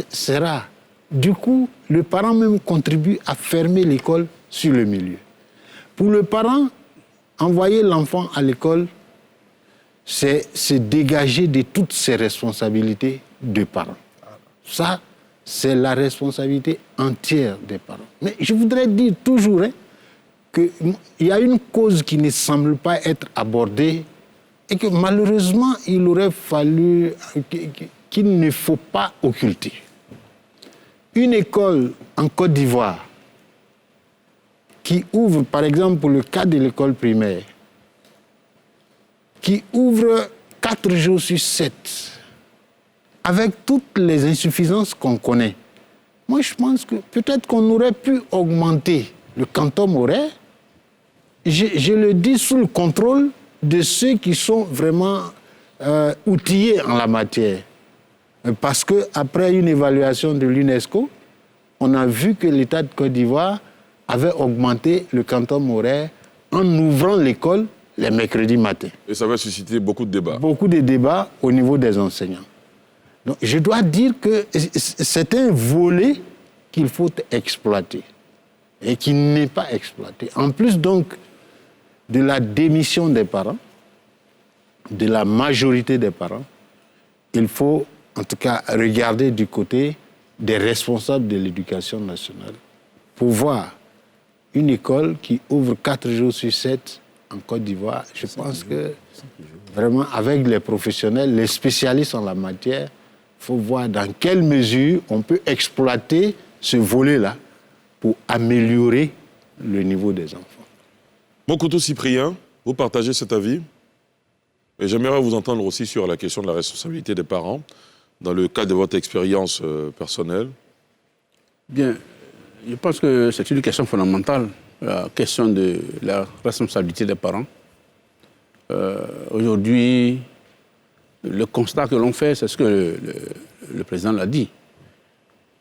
C'est rare. Du coup, le parent même contribue à fermer l'école sur le milieu. Pour le parent, envoyer l'enfant à l'école, c'est se dégager de toutes ses responsabilités de parents. Ça, c'est la responsabilité entière des parents. Mais je voudrais dire toujours qu'il y a une cause qui ne semble pas être abordée et que malheureusement, il aurait fallu qu'il ne faut pas occulter. Une école en Côte d'Ivoire qui ouvre, par exemple, pour le cas de l'école primaire, qui ouvre 4 jours sur 7, avec toutes les insuffisances qu'on connaît, moi je pense que peut-être qu'on aurait pu augmenter le quantum horaire, je le dis sous le contrôle de ceux qui sont vraiment outillés en la matière. Parce qu'après une évaluation de l'UNESCO, on a vu que l'État de Côte d'Ivoire avait augmenté le quantum horaire en ouvrant l'école les mercredis matins. Et ça va susciter beaucoup de débats. Beaucoup de débats au niveau des enseignants. Donc, je dois dire que c'est un volet qu'il faut exploiter et qui n'est pas exploité. En plus donc de la démission des parents, de la majorité des parents, il faut en tout cas regarder du côté des responsables de l'éducation nationale pour voir une école qui ouvre 4 jours sur 7 en Côte d'Ivoire. Je pense que vraiment avec les professionnels, les spécialistes en la matière, il faut voir dans quelle mesure on peut exploiter ce volet-là pour améliorer le niveau des enfants. Mokoto Cyprien, vous partagez cet avis? Et j'aimerais vous entendre aussi sur la question de la responsabilité des parents, dans le cadre de votre expérience personnelle. Bien, je pense que c'est une question fondamentale, la question de la responsabilité des parents. Aujourd'hui, le constat que l'on fait, c'est ce que le président l'a dit.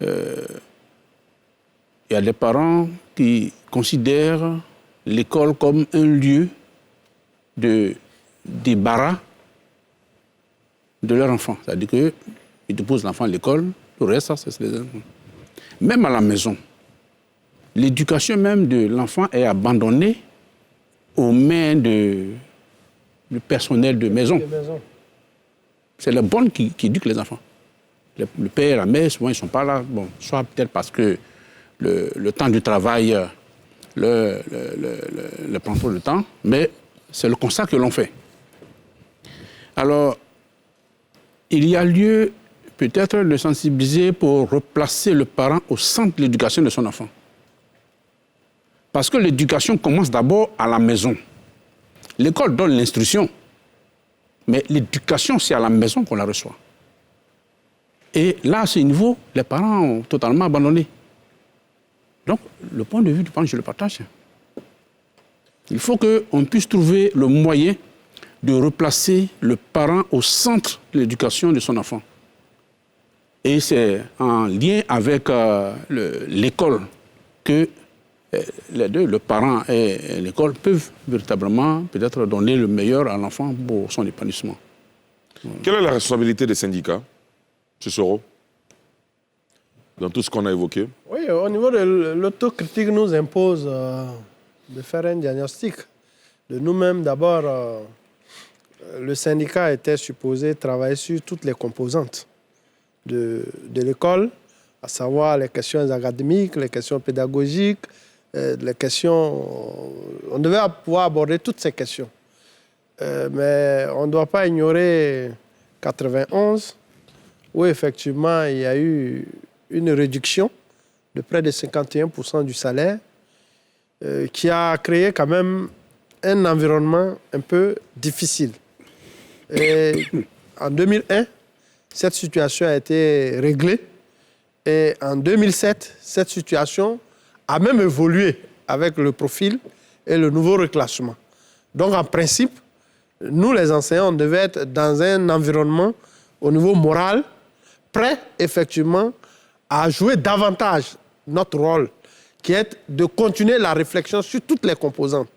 Il y a des parents qui considèrent l'école comme un lieu de débarras de leur enfant. C'est-à-dire qu'ils déposent l'enfant à l'école, tout le reste, ça, c'est les enfants. Même à la maison, l'éducation même de l'enfant est abandonnée aux mains du personnel de maison. C'est les bonnes qui éduquent les enfants. Le père, la mère, souvent, ils ne sont pas là. Bon, soit peut-être parce que le temps du travail le prend trop de temps, mais c'est le constat que l'on fait. Alors, il y a lieu peut-être de sensibiliser pour replacer le parent au centre de l'éducation de son enfant. Parce que l'éducation commence d'abord à la maison. L'école donne l'instruction, mais l'éducation, c'est à la maison qu'on la reçoit. Et là, à ce niveau, les parents ont totalement abandonné. Donc, le point de vue du parent, je le partage. Il faut qu'on puisse trouver le moyen de replacer le parent au centre de l'éducation de son enfant. Et c'est en lien avec l'école que les deux, le parent et l'école, peuvent véritablement peut-être donner le meilleur à l'enfant pour son épanouissement. Quelle est la responsabilité des syndicats, M. Soro, dans tout ce qu'on a évoqué? Oui, au niveau de l'autocritique nous impose de faire un diagnostic. De nous-mêmes, d'abord, le syndicat était supposé travailler sur toutes les composantes de l'école, à savoir les questions académiques, les questions pédagogiques, les questions... On devait pouvoir aborder toutes ces questions. Mais on ne doit pas ignorer 91, où effectivement il y a eu une réduction de près de 51% du salaire, qui a créé quand même un environnement un peu difficile. Et en 2001, cette situation a été réglée. Et en 2007, cette situation a même évolué avec le profil et le nouveau reclassement. Donc, en principe, nous, les enseignants, on devait être dans un environnement au niveau moral, prêt, effectivement, à jouer davantage notre rôle, qui est de continuer la réflexion sur toutes les composantes.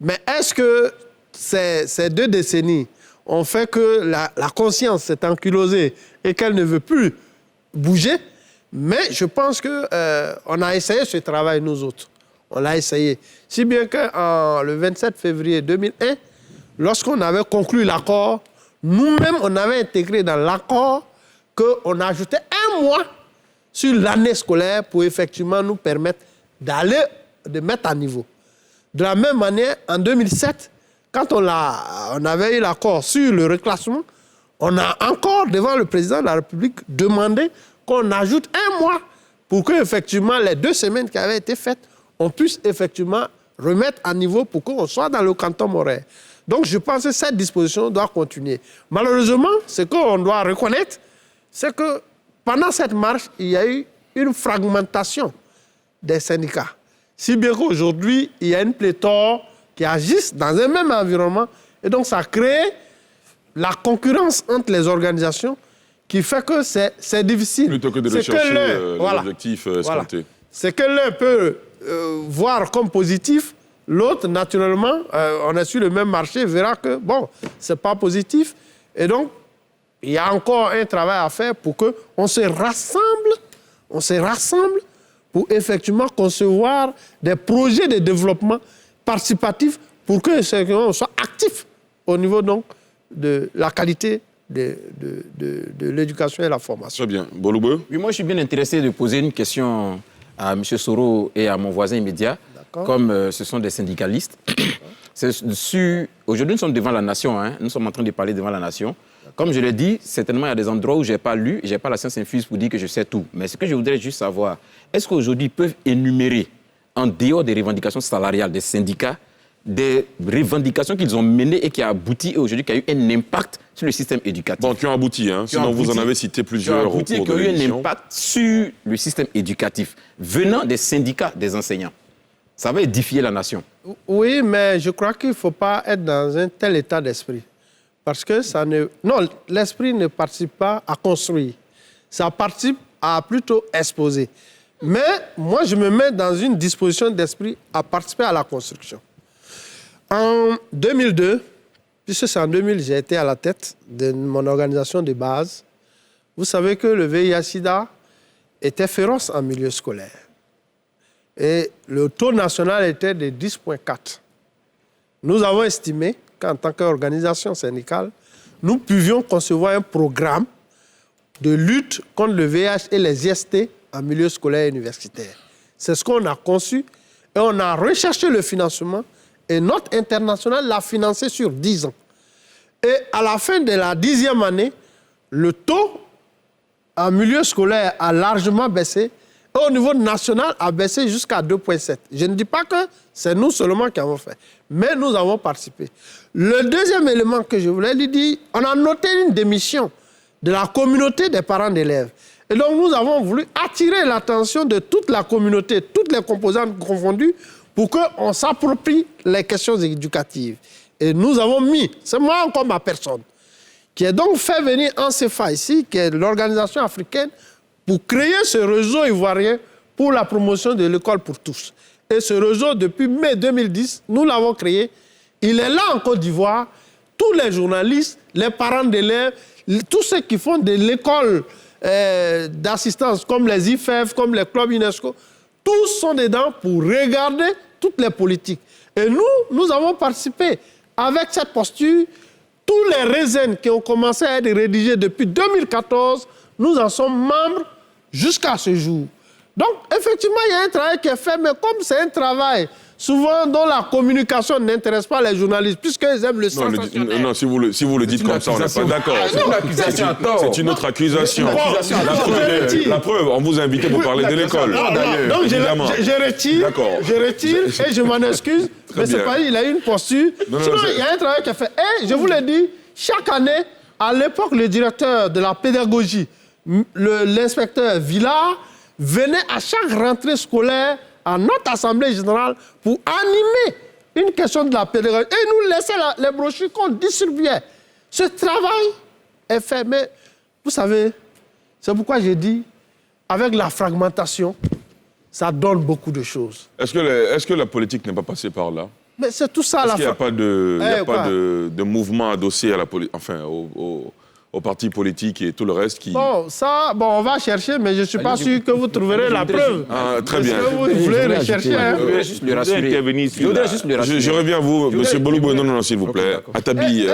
Mais est-ce que ces 2 décennies ont fait que la conscience s'est ankylosée et qu'elle ne veut plus bouger? Mais je pense qu'on a essayé ce travail, nous autres. On l'a essayé. Si bien que le 27 février 2001, lorsqu'on avait conclu l'accord, nous-mêmes, on avait intégré dans l'accord qu'on ajoutait 1 mois sur l'année scolaire pour effectivement nous permettre de mettre à niveau. De la même manière, en 2007, quand on avait eu l'accord sur le reclassement, on a encore, devant le président de la République, demandé qu'on ajoute 1 mois pour que, effectivement, les 2 semaines qui avaient été faites, on puisse effectivement remettre à niveau pour qu'on soit dans le quantum horaire. Donc, je pense que cette disposition doit continuer. Malheureusement, ce qu'on doit reconnaître, c'est que pendant cette marche, il y a eu une fragmentation des syndicats. Si bien qu'aujourd'hui, il y a une pléthore qui agissent dans un même environnement. Et donc, ça crée la concurrence entre les organisations qui fait que c'est difficile. Plutôt que de rechercher l'objectif escompté. C'est que l'un peut voir comme positif, l'autre, naturellement, on est sur le même marché, verra que, bon, c'est pas positif. Et donc, il y a encore un travail à faire pour qu'on se rassemble pour effectivement concevoir des projets de développement participatif pour que on soit actif au niveau donc de la qualité de l'éducation et la formation. Très bien. Boloubeu? Oui, moi je suis bien intéressé de poser une question à M. Soro et à mon voisin immédiat, comme ce sont des syndicalistes. Aujourd'hui, nous sommes devant la nation, hein. Nous sommes en train de parler devant la nation. Comme je l'ai dit, certainement, il y a des endroits où je n'ai pas lu, je n'ai pas la science infuse pour dire que je sais tout. Mais ce que je voudrais juste savoir, est-ce qu'aujourd'hui, ils peuvent énumérer, en dehors des revendications salariales des syndicats, des revendications qu'ils ont menées et qui ont abouti aujourd'hui, qui a eu un impact sur le système éducatif? Bon, qui ont abouti, hein. Sinon vous en avez cité plusieurs au cours de l'émission. Qui ont eu un impact sur le système éducatif, venant des syndicats des enseignants. Ça va édifier la nation. Oui, mais je crois qu'il ne faut pas être dans un tel état d'esprit. Parce que l'esprit ne participe pas à construire. Ça participe à plutôt exposer. Mais moi, je me mets dans une disposition d'esprit à participer à la construction. En 2002, puisque c'est en 2000, j'ai été à la tête de mon organisation de base, vous savez que le VIH-Sida était féroce en milieu scolaire. Et le taux national était de 10,4. Nous avons estimé qu'en tant qu'organisation syndicale, nous pouvions concevoir un programme de lutte contre le VIH et les IST en milieu scolaire et universitaire. C'est ce qu'on a conçu et on a recherché le financement et notre international l'a financé sur 10 ans. Et à la fin de la 10e année, le taux en milieu scolaire a largement baissé et au niveau national a baissé jusqu'à 2,7. Je ne dis pas que c'est nous seulement qui avons fait, mais nous avons participé. Le deuxième élément que je voulais lui dire, on a noté une démission de la communauté des parents d'élèves. Et donc, nous avons voulu attirer l'attention de toute la communauté, toutes les composantes confondues, pour qu'on s'approprie les questions éducatives. Et nous avons mis, c'est moi encore ma personne, qui a donc fait venir ANCEFA ici, qui est l'organisation africaine, pour créer ce réseau ivoirien pour la promotion de l'école pour tous. Et ce réseau, depuis mai 2010, nous l'avons créé. Il est là en Côte d'Ivoire. Tous les journalistes, les parents d'élèves, tous ceux qui font de l'école d'assistance, comme les IFEF, comme les clubs UNESCO, tous sont dedans pour regarder toutes les politiques. Et nous avons participé avec cette posture. Tous les raisins qui ont commencé à être rédigés depuis 2014, nous en sommes membres jusqu'à ce jour. Donc, effectivement, il y a un travail qui est fait, mais comme c'est un travail souvent dont la communication n'intéresse pas les journalistes, puisqu'ils aiment le sensationnel. Non, si vous le dites comme ça, on n'est pas d'accord. C'est une autre accusation. La preuve, on vous a invité pour parler de l'école. Donc, je retire et je m'en excuse. Mais c'est pas, il a une posture. Sinon, il y a un travail qui est fait. Et je vous l'ai dit, chaque année, à l'époque, le directeur de la pédagogie, l'inspecteur Villard, venait à chaque rentrée scolaire à notre Assemblée générale pour animer une question de la pédagogie et nous laisser les brochures qu'on distribuait. Ce travail est fait, mais vous savez, c'est pourquoi j'ai dit, avec la fragmentation, ça donne beaucoup de choses. Est-ce que la politique n'est pas passée par là? Mais c'est tout ça. Est-ce qu'il n'y a pas de mouvement adossé à la politique, enfin, aux partis politiques et tout le reste qui... Bon, on va chercher, mais je ne suis pas sûr que vous trouverez la preuve. Ah, très bien. Est-ce que vous voulez rechercher? Je voudrais juste le rassurer. Je reviens à vous, M. Boloubou. Non, s'il vous plaît. Atabi.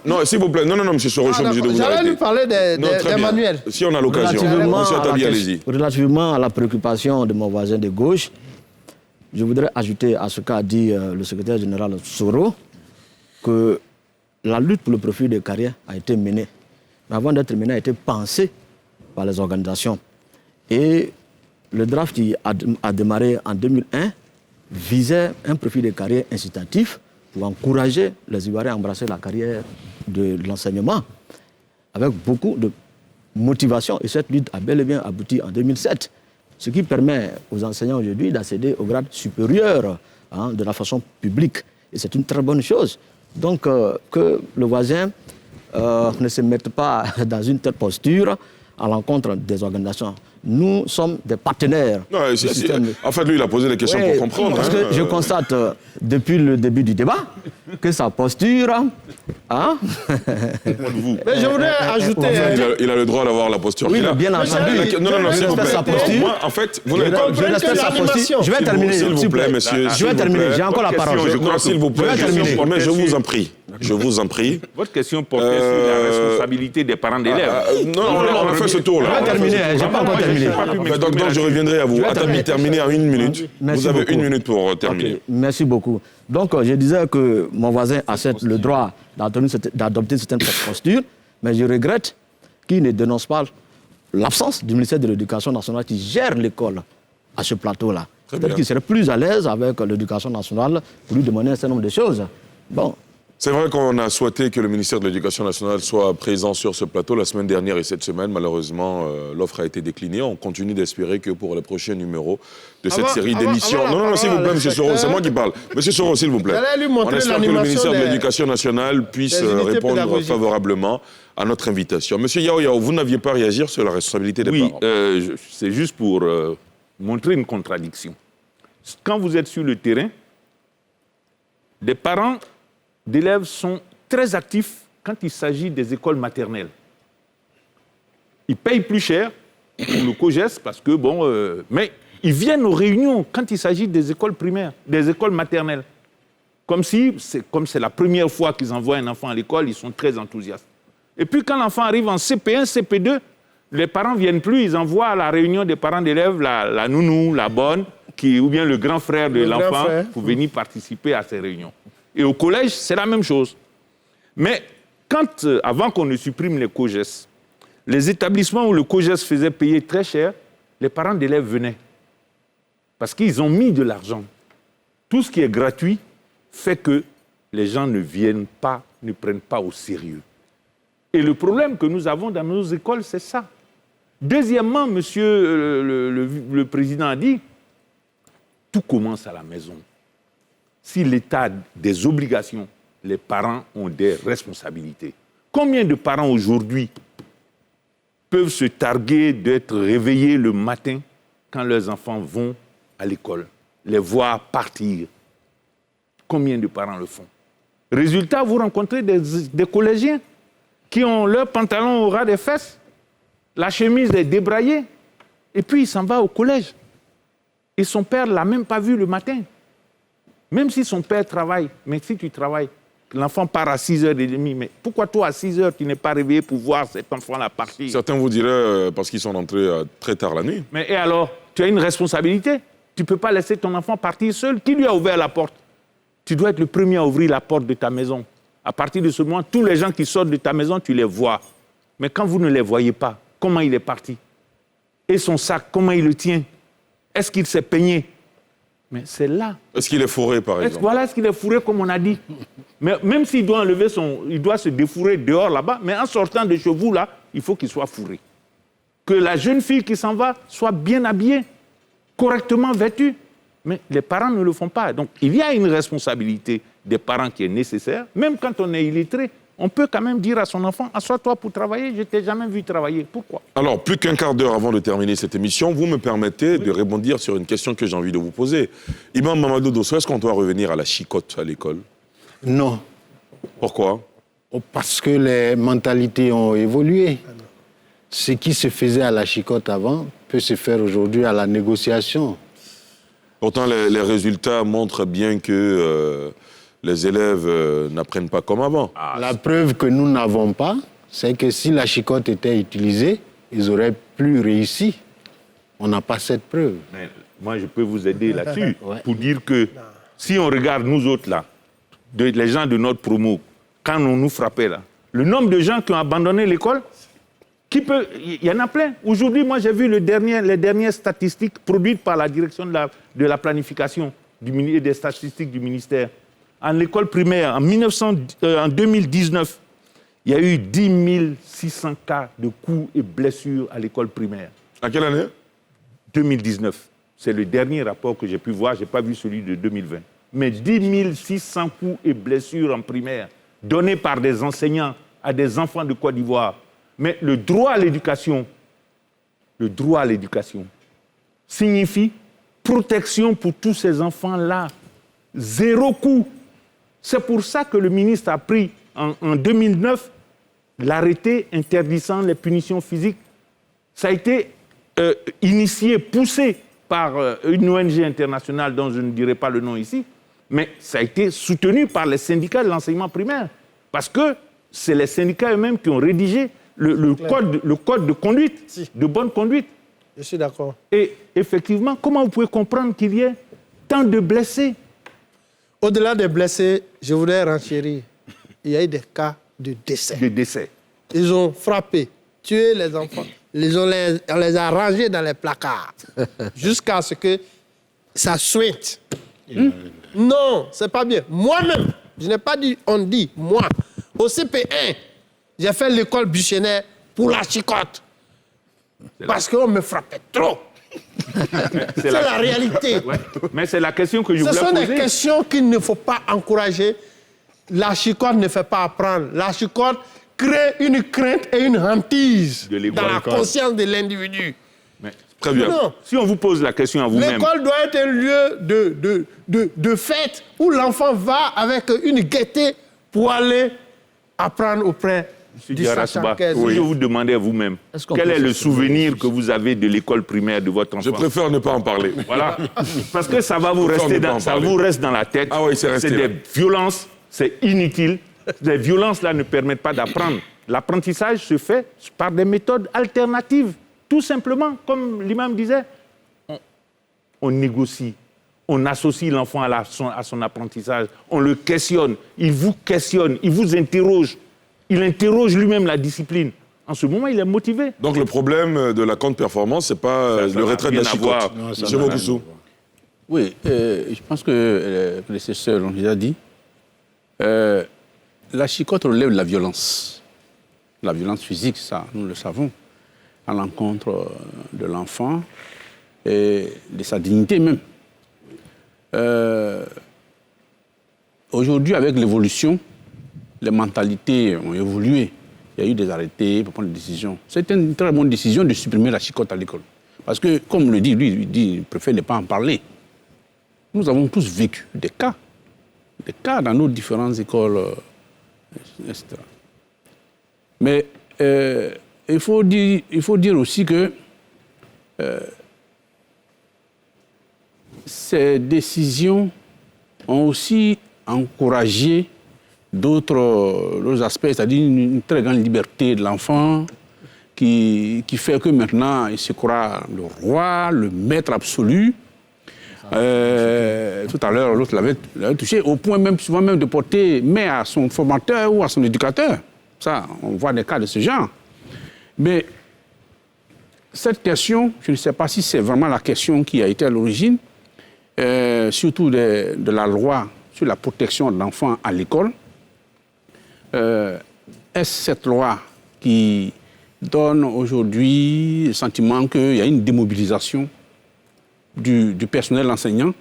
Non, s'il vous plaît. Non, M. Soro, je suis obligé de vous arrêter. J'allais lui parler des manuels. Si on a l'occasion. M. Atabi, allez-y. Relativement à la préoccupation de mon voisin de gauche, je voudrais ajouter à ce qu'a dit le secrétaire général Soro que la lutte pour le profil de carrière a été menée. Mais avant d'être menée, a été pensée par les organisations. Et le draft qui a démarré en 2001 visait un profil de carrière incitatif pour encourager les Ivoiriens à embrasser la carrière de l'enseignement avec beaucoup de motivation. Et cette lutte a bel et bien abouti en 2007. Ce qui permet aux enseignants aujourd'hui d'accéder au grade supérieur de la façon publique. Et c'est une très bonne chose. Donc, que le voisin ne se mette pas dans une telle posture à l'encontre des organisations. Nous sommes des partenaires. Non, en fait, lui, il a posé des questions pour comprendre. Parce que je constate, depuis le début du débat, que sa posture... Mais je voudrais ajouter... Il a le droit d'avoir la posture Oui, qu'il a. bien entendu. Non, s'il vous plaît. Sa posture. Moi, en fait, vous n'avez pas... Je respecte sa posture. Je vais terminer. S'il vous plaît, monsieur. Je vais terminer. J'ai encore la parole. Non, s'il vous plaît. Mais je vous en prie. Je vous en prie. Votre question portait sur la responsabilité des parents d'élèves. Non, on a fait ce tour-là. Je vais terminer. Je n'ai pas encore terminé. Donc, je reviendrai à vous. Atabi, terminez en 1 minute. Vous avez 1 minute pour terminer. Merci beaucoup. Donc, je disais que mon voisin a le droit d'adopter certaines postures, mais je regrette qu'il ne dénonce pas l'absence du ministère de l'Éducation nationale qui gère l'école à ce plateau-là. C'est-à-dire qu'il serait plus à l'aise avec l'Éducation nationale pour lui demander un certain nombre de choses. Bon. C'est vrai qu'on a souhaité que le ministère de l'Éducation nationale soit présent sur ce plateau la semaine dernière et cette semaine. Malheureusement, l'offre a été déclinée. On continue d'espérer que pour les prochains numéros de cette série d'émissions... Non, s'il vous plaît, M. Soro, c'est moi qui parle. M. Soro, s'il vous plaît. On espère que le ministère de l'Éducation nationale puisse répondre favorablement à notre invitation. M. Yao, vous n'aviez pas à réagir sur la responsabilité des parents. Oui, c'est juste pour montrer une contradiction. Quand vous êtes sur le terrain, les parents d'élèves sont très actifs quand il s'agit des écoles maternelles. Ils payent plus cher pour le COGES parce que, mais ils viennent aux réunions quand il s'agit des écoles primaires, des écoles maternelles. Comme c'est la première fois qu'ils envoient un enfant à l'école, ils sont très enthousiastes. Et puis quand l'enfant arrive en CP1, CP2, les parents ne viennent plus, ils envoient à la réunion des parents d'élèves la nounou, la bonne, ou bien le grand frère de l'enfant pour venir participer à ces réunions. Et au collège, c'est la même chose. Mais avant qu'on ne supprime les COGES, les établissements où le COGES faisait payer très cher, les parents d'élèves venaient. Parce qu'ils ont mis de l'argent. Tout ce qui est gratuit fait que les gens ne viennent pas, ne prennent pas au sérieux. Et le problème que nous avons dans nos écoles, c'est ça. Deuxièmement, monsieur le président a dit, tout commence à la maison. Si l'État a des obligations, les parents ont des responsabilités. Combien de parents aujourd'hui peuvent se targuer d'être réveillés le matin quand leurs enfants vont à l'école, les voir partir? Combien de parents le font? Résultat, vous rencontrez des collégiens qui ont leur pantalon au ras des fesses, la chemise est débraillée, et puis il s'en va au collège. Et son père ne l'a même pas vu le matin. Même si son père travaille, mais si tu travailles, l'enfant part à 6h30, mais pourquoi toi à 6h tu n'es pas réveillé pour voir cet enfant-là partir? Certains vous diraient parce qu'ils sont rentrés très tard la nuit. Mais et alors, tu as une responsabilité. Tu ne peux pas laisser ton enfant partir seul. Qui lui a ouvert la porte? Tu dois être le premier à ouvrir la porte de ta maison. À partir de ce moment, tous les gens qui sortent de ta maison, tu les vois. Mais quand vous ne les voyez pas, comment il est parti? Et son sac, comment il le tient? Est-ce qu'il s'est peigné? Mais c'est là. Est-ce qu'il est fourré, par exemple? Voilà, est-ce qu'il est fourré, comme on a dit? Mais même s'il doit enlever il doit se défourrer dehors là-bas, mais en sortant de chez vous, là, il faut qu'il soit fourré. Que la jeune fille qui s'en va soit bien habillée, correctement vêtue. Mais les parents ne le font pas. Donc, il y a une responsabilité des parents qui est nécessaire. Même quand on est illettré, on peut quand même dire à son enfant, assois-toi pour travailler, je ne t'ai jamais vu travailler. Pourquoi? Alors, plus qu'un quart d'heure avant de terminer cette émission, vous me permettez de rebondir sur une question que j'ai envie de vous poser. Imam Mamadou Dosso, est-ce qu'on doit revenir à la chicotte à l'école? Non. Pourquoi? Parce que les mentalités ont évolué. Ce qui se faisait à la chicotte avant peut se faire aujourd'hui à la négociation. Pourtant, les résultats montrent bien que les élèves n'apprennent pas comme avant. La preuve que nous n'avons pas, c'est que si la chicotte était utilisée, ils auraient plus réussi. On n'a pas cette preuve. Mais moi, je peux vous aider là-dessus pour dire que si on regarde nous autres là, les gens de notre promo, quand on nous frappait là, le nombre de gens qui ont abandonné l'école, il y en a plein. Aujourd'hui, moi, j'ai vu les dernières statistiques produites par la direction de la planification et des statistiques du ministère. En école primaire, en 2019, il y a eu 10 600 cas de coups et blessures à l'école primaire. À quelle année? 2019. C'est le dernier rapport que j'ai pu voir. Je n'ai pas vu celui de 2020. Mais 10 600 coups et blessures en primaire donnés par des enseignants à des enfants de Côte d'Ivoire. Mais le droit à l'éducation signifie protection pour tous ces enfants-là. 0 coup. C'est pour ça que le ministre a pris en 2009 l'arrêté interdisant les punitions physiques. Ça a été initié, poussé par une ONG internationale dont je ne dirai pas le nom ici, mais ça a été soutenu par les syndicats de l'enseignement primaire. Parce que c'est les syndicats eux-mêmes qui ont rédigé le code de conduite, de bonne conduite. Je suis d'accord. Et effectivement, comment vous pouvez comprendre qu'il y ait tant de blessés? Au-delà des blessés, je voudrais renchérir. Il y a eu des cas de décès. De décès. Ils ont frappé, tué les enfants. On les a rangés dans les placards jusqu'à ce que ça suinte. Non, c'est pas bien. Moi-même, je n'ai pas dit on dit, moi, au CP1, j'ai fait l'école buissonnière pour la chicotte. Parce qu'on me frappait trop. C'est la réalité. Ouais. Mais c'est la question que je voulais poser. Ce sont poser. des questions qu'il ne faut pas encourager. La chicotte ne fait pas apprendre. La chicotte crée une crainte et une hantise dans la conscience de l'individu. Très bien. Non. Si on vous pose la question à vous-même... L'école doit être un lieu de fête où l'enfant va avec une gaieté pour aller apprendre auprès du Diarra-Souba, Sacré-Cœur. si je vous demandais à vous-même, quel est le souvenir que vous avez de l'école primaire de votre enfant? Je préfère ne pas en parler. Voilà. Parce que ça va vous rester reste dans la tête. Ah oui, c'est des violences, c'est inutile. Les violences-là ne permettent pas d'apprendre. L'apprentissage se fait par des méthodes alternatives. Tout simplement, comme l'imam disait, on négocie, on associe l'enfant à son apprentissage, on le questionne, il vous interroge, il interroge lui-même la discipline. En ce moment, il est motivé. Donc le problème de la contre-performance, ce n'est pas le retrait de la chicotte. M. Mogoussou. Oui, je pense que les prédécesseurs l'ont déjà dit. La chicotte relève de la violence. La violence physique, ça, nous le savons. à l'encontre de l'enfant et de sa dignité même. Aujourd'hui, avec l'évolution, les mentalités ont évolué. Il y a eu des arrêtés pour prendre des décisions. C'était une très bonne décision de supprimer la chicotte à l'école. Parce que, comme le dit, lui, il dit, il préfère ne pas en parler. Nous avons tous vécu des cas dans nos différentes écoles, etc. Mais il faut dire aussi que ces décisions ont aussi encouragé d'autres aspects, c'est-à-dire une très grande liberté de l'enfant qui fait que maintenant il se croit le roi, le maître absolu. Tout à l'heure, l'autre l'avait touché, au point même souvent même de porter main à son formateur ou à son éducateur. Ça, on voit des cas de ce genre. Mais cette question, je ne sais pas si c'est vraiment la question qui a été à l'origine, surtout de la loi sur la protection de l'enfant à l'école. Est-ce cette loi qui donne aujourd'hui le sentiment qu'il y a une démobilisation du personnel enseignant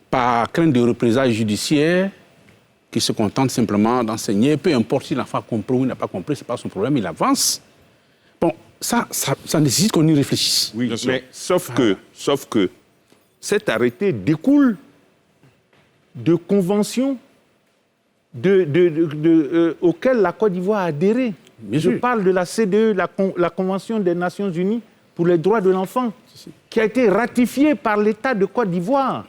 par crainte de représailles judiciaires qui se contente simplement d'enseigner, peu importe si l'enfant a compris ou n'a pas compris, ce n'est pas son problème, il avance. Bon, ça nécessite qu'on y réfléchisse. Oui, mais sauf que cet arrêté découle de conventions auxquelles la Côte d'Ivoire a adhéré. Je parle de la CDE, la Convention des Nations Unies pour les droits de l'enfant, qui a été ratifiée par l'État de Côte d'Ivoire,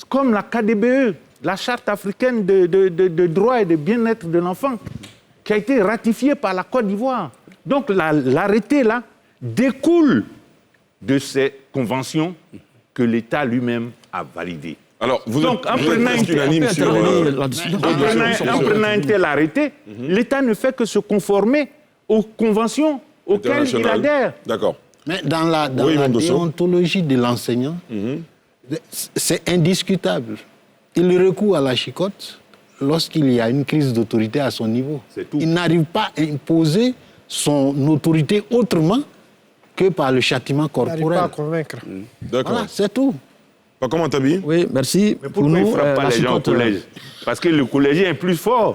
comme la KDBE, la Charte africaine de droits et de bien-être de l'enfant, qui a été ratifiée par la Côte d'Ivoire. Donc l'arrêté là découle de ces conventions que l'État lui-même a validées. Alors, Donc, en prenant un tel arrêté, l'État ne fait que se conformer aux conventions auxquelles il adhère. D'accord. Mais dans la déontologie de l'enseignant, c'est indiscutable. Il recourt à la chicotte lorsqu'il y a une crise d'autorité à son niveau. Il n'arrive pas à imposer son autorité autrement que par le châtiment corporel. Il n'arrive pas à convaincre. D'accord. Voilà, c'est tout. Pas comment t'habilles? Oui, merci. Mais pourquoi il ne frappe pas les gens au collège? Parce que le collégien est plus fort.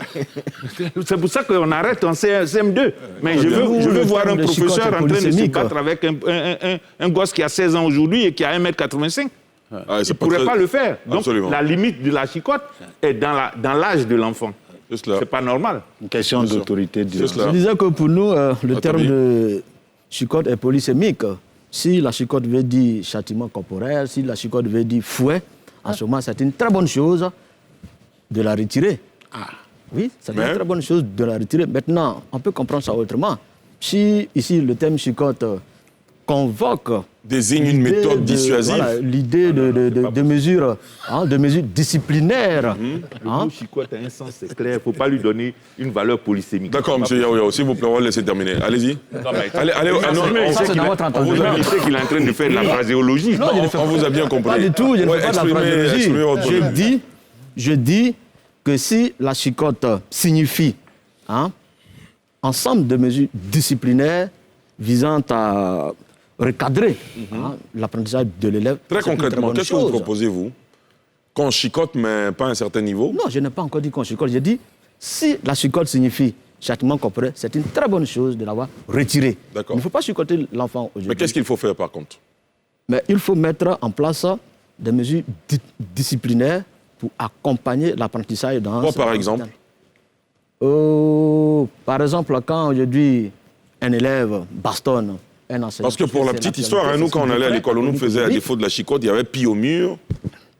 C'est pour ça qu'on arrête en CM2. Mais je veux voir un professeur en train de se battre avec un gosse qui a 16 ans aujourd'hui et qui a 1m85. Il ne pourrait pas le faire. Donc, absolument. La limite de la chicotte est dans l'âge de l'enfant. Ce n'est pas normal. Une question d'autorité. Je disais que pour nous, le terme de chicotte est polysémique. Si la chicotte veut dire châtiment corporel, si la chicotte veut dire fouet, en ce moment, c'est une très bonne chose de la retirer. Oui, c'est une très bonne chose de la retirer. Maintenant, on peut comprendre ça autrement. Si, ici, le terme chicotte convoque... désigne une méthode dissuasive. Voilà, l'idée de mesures disciplinaires. Le mot chicotte a un sens, c'est clair. Il ne faut pas lui donner une valeur polysémique. D'accord, M. Yaouyao, s'il vous plaît, on va le laisser terminer. Allez-y. On sait qu'il est en train de faire de la phraséologie. Non, on vous a bien compris. Pas du tout, je ne fais pas de la phraséologie. Je dis que si la chicotte signifie ensemble de mesures disciplinaires visant à recadrer l'apprentissage de l'élève. Très concrètement, qu'est-ce que vous proposez, vous? Qu'on chicote, mais pas à un certain niveau? Non, je n'ai pas encore dit qu'on chicote. J'ai dit, si la chicote signifie châtiment corporel, c'est une très bonne chose de l'avoir retiré. D'accord. Il ne faut pas chicoter l'enfant aujourd'hui. Mais qu'est-ce qu'il faut faire, par contre? Mais il faut mettre en place des mesures disciplinaires pour accompagner l'apprentissage dans... Quoi, par exemple? Par exemple, quand aujourd'hui un élève bastonne un enseignant... Parce que pour la petite histoire, nous, quand on allait à l'école, on nous faisait, à défaut de la chicotte, il y avait pis au mur,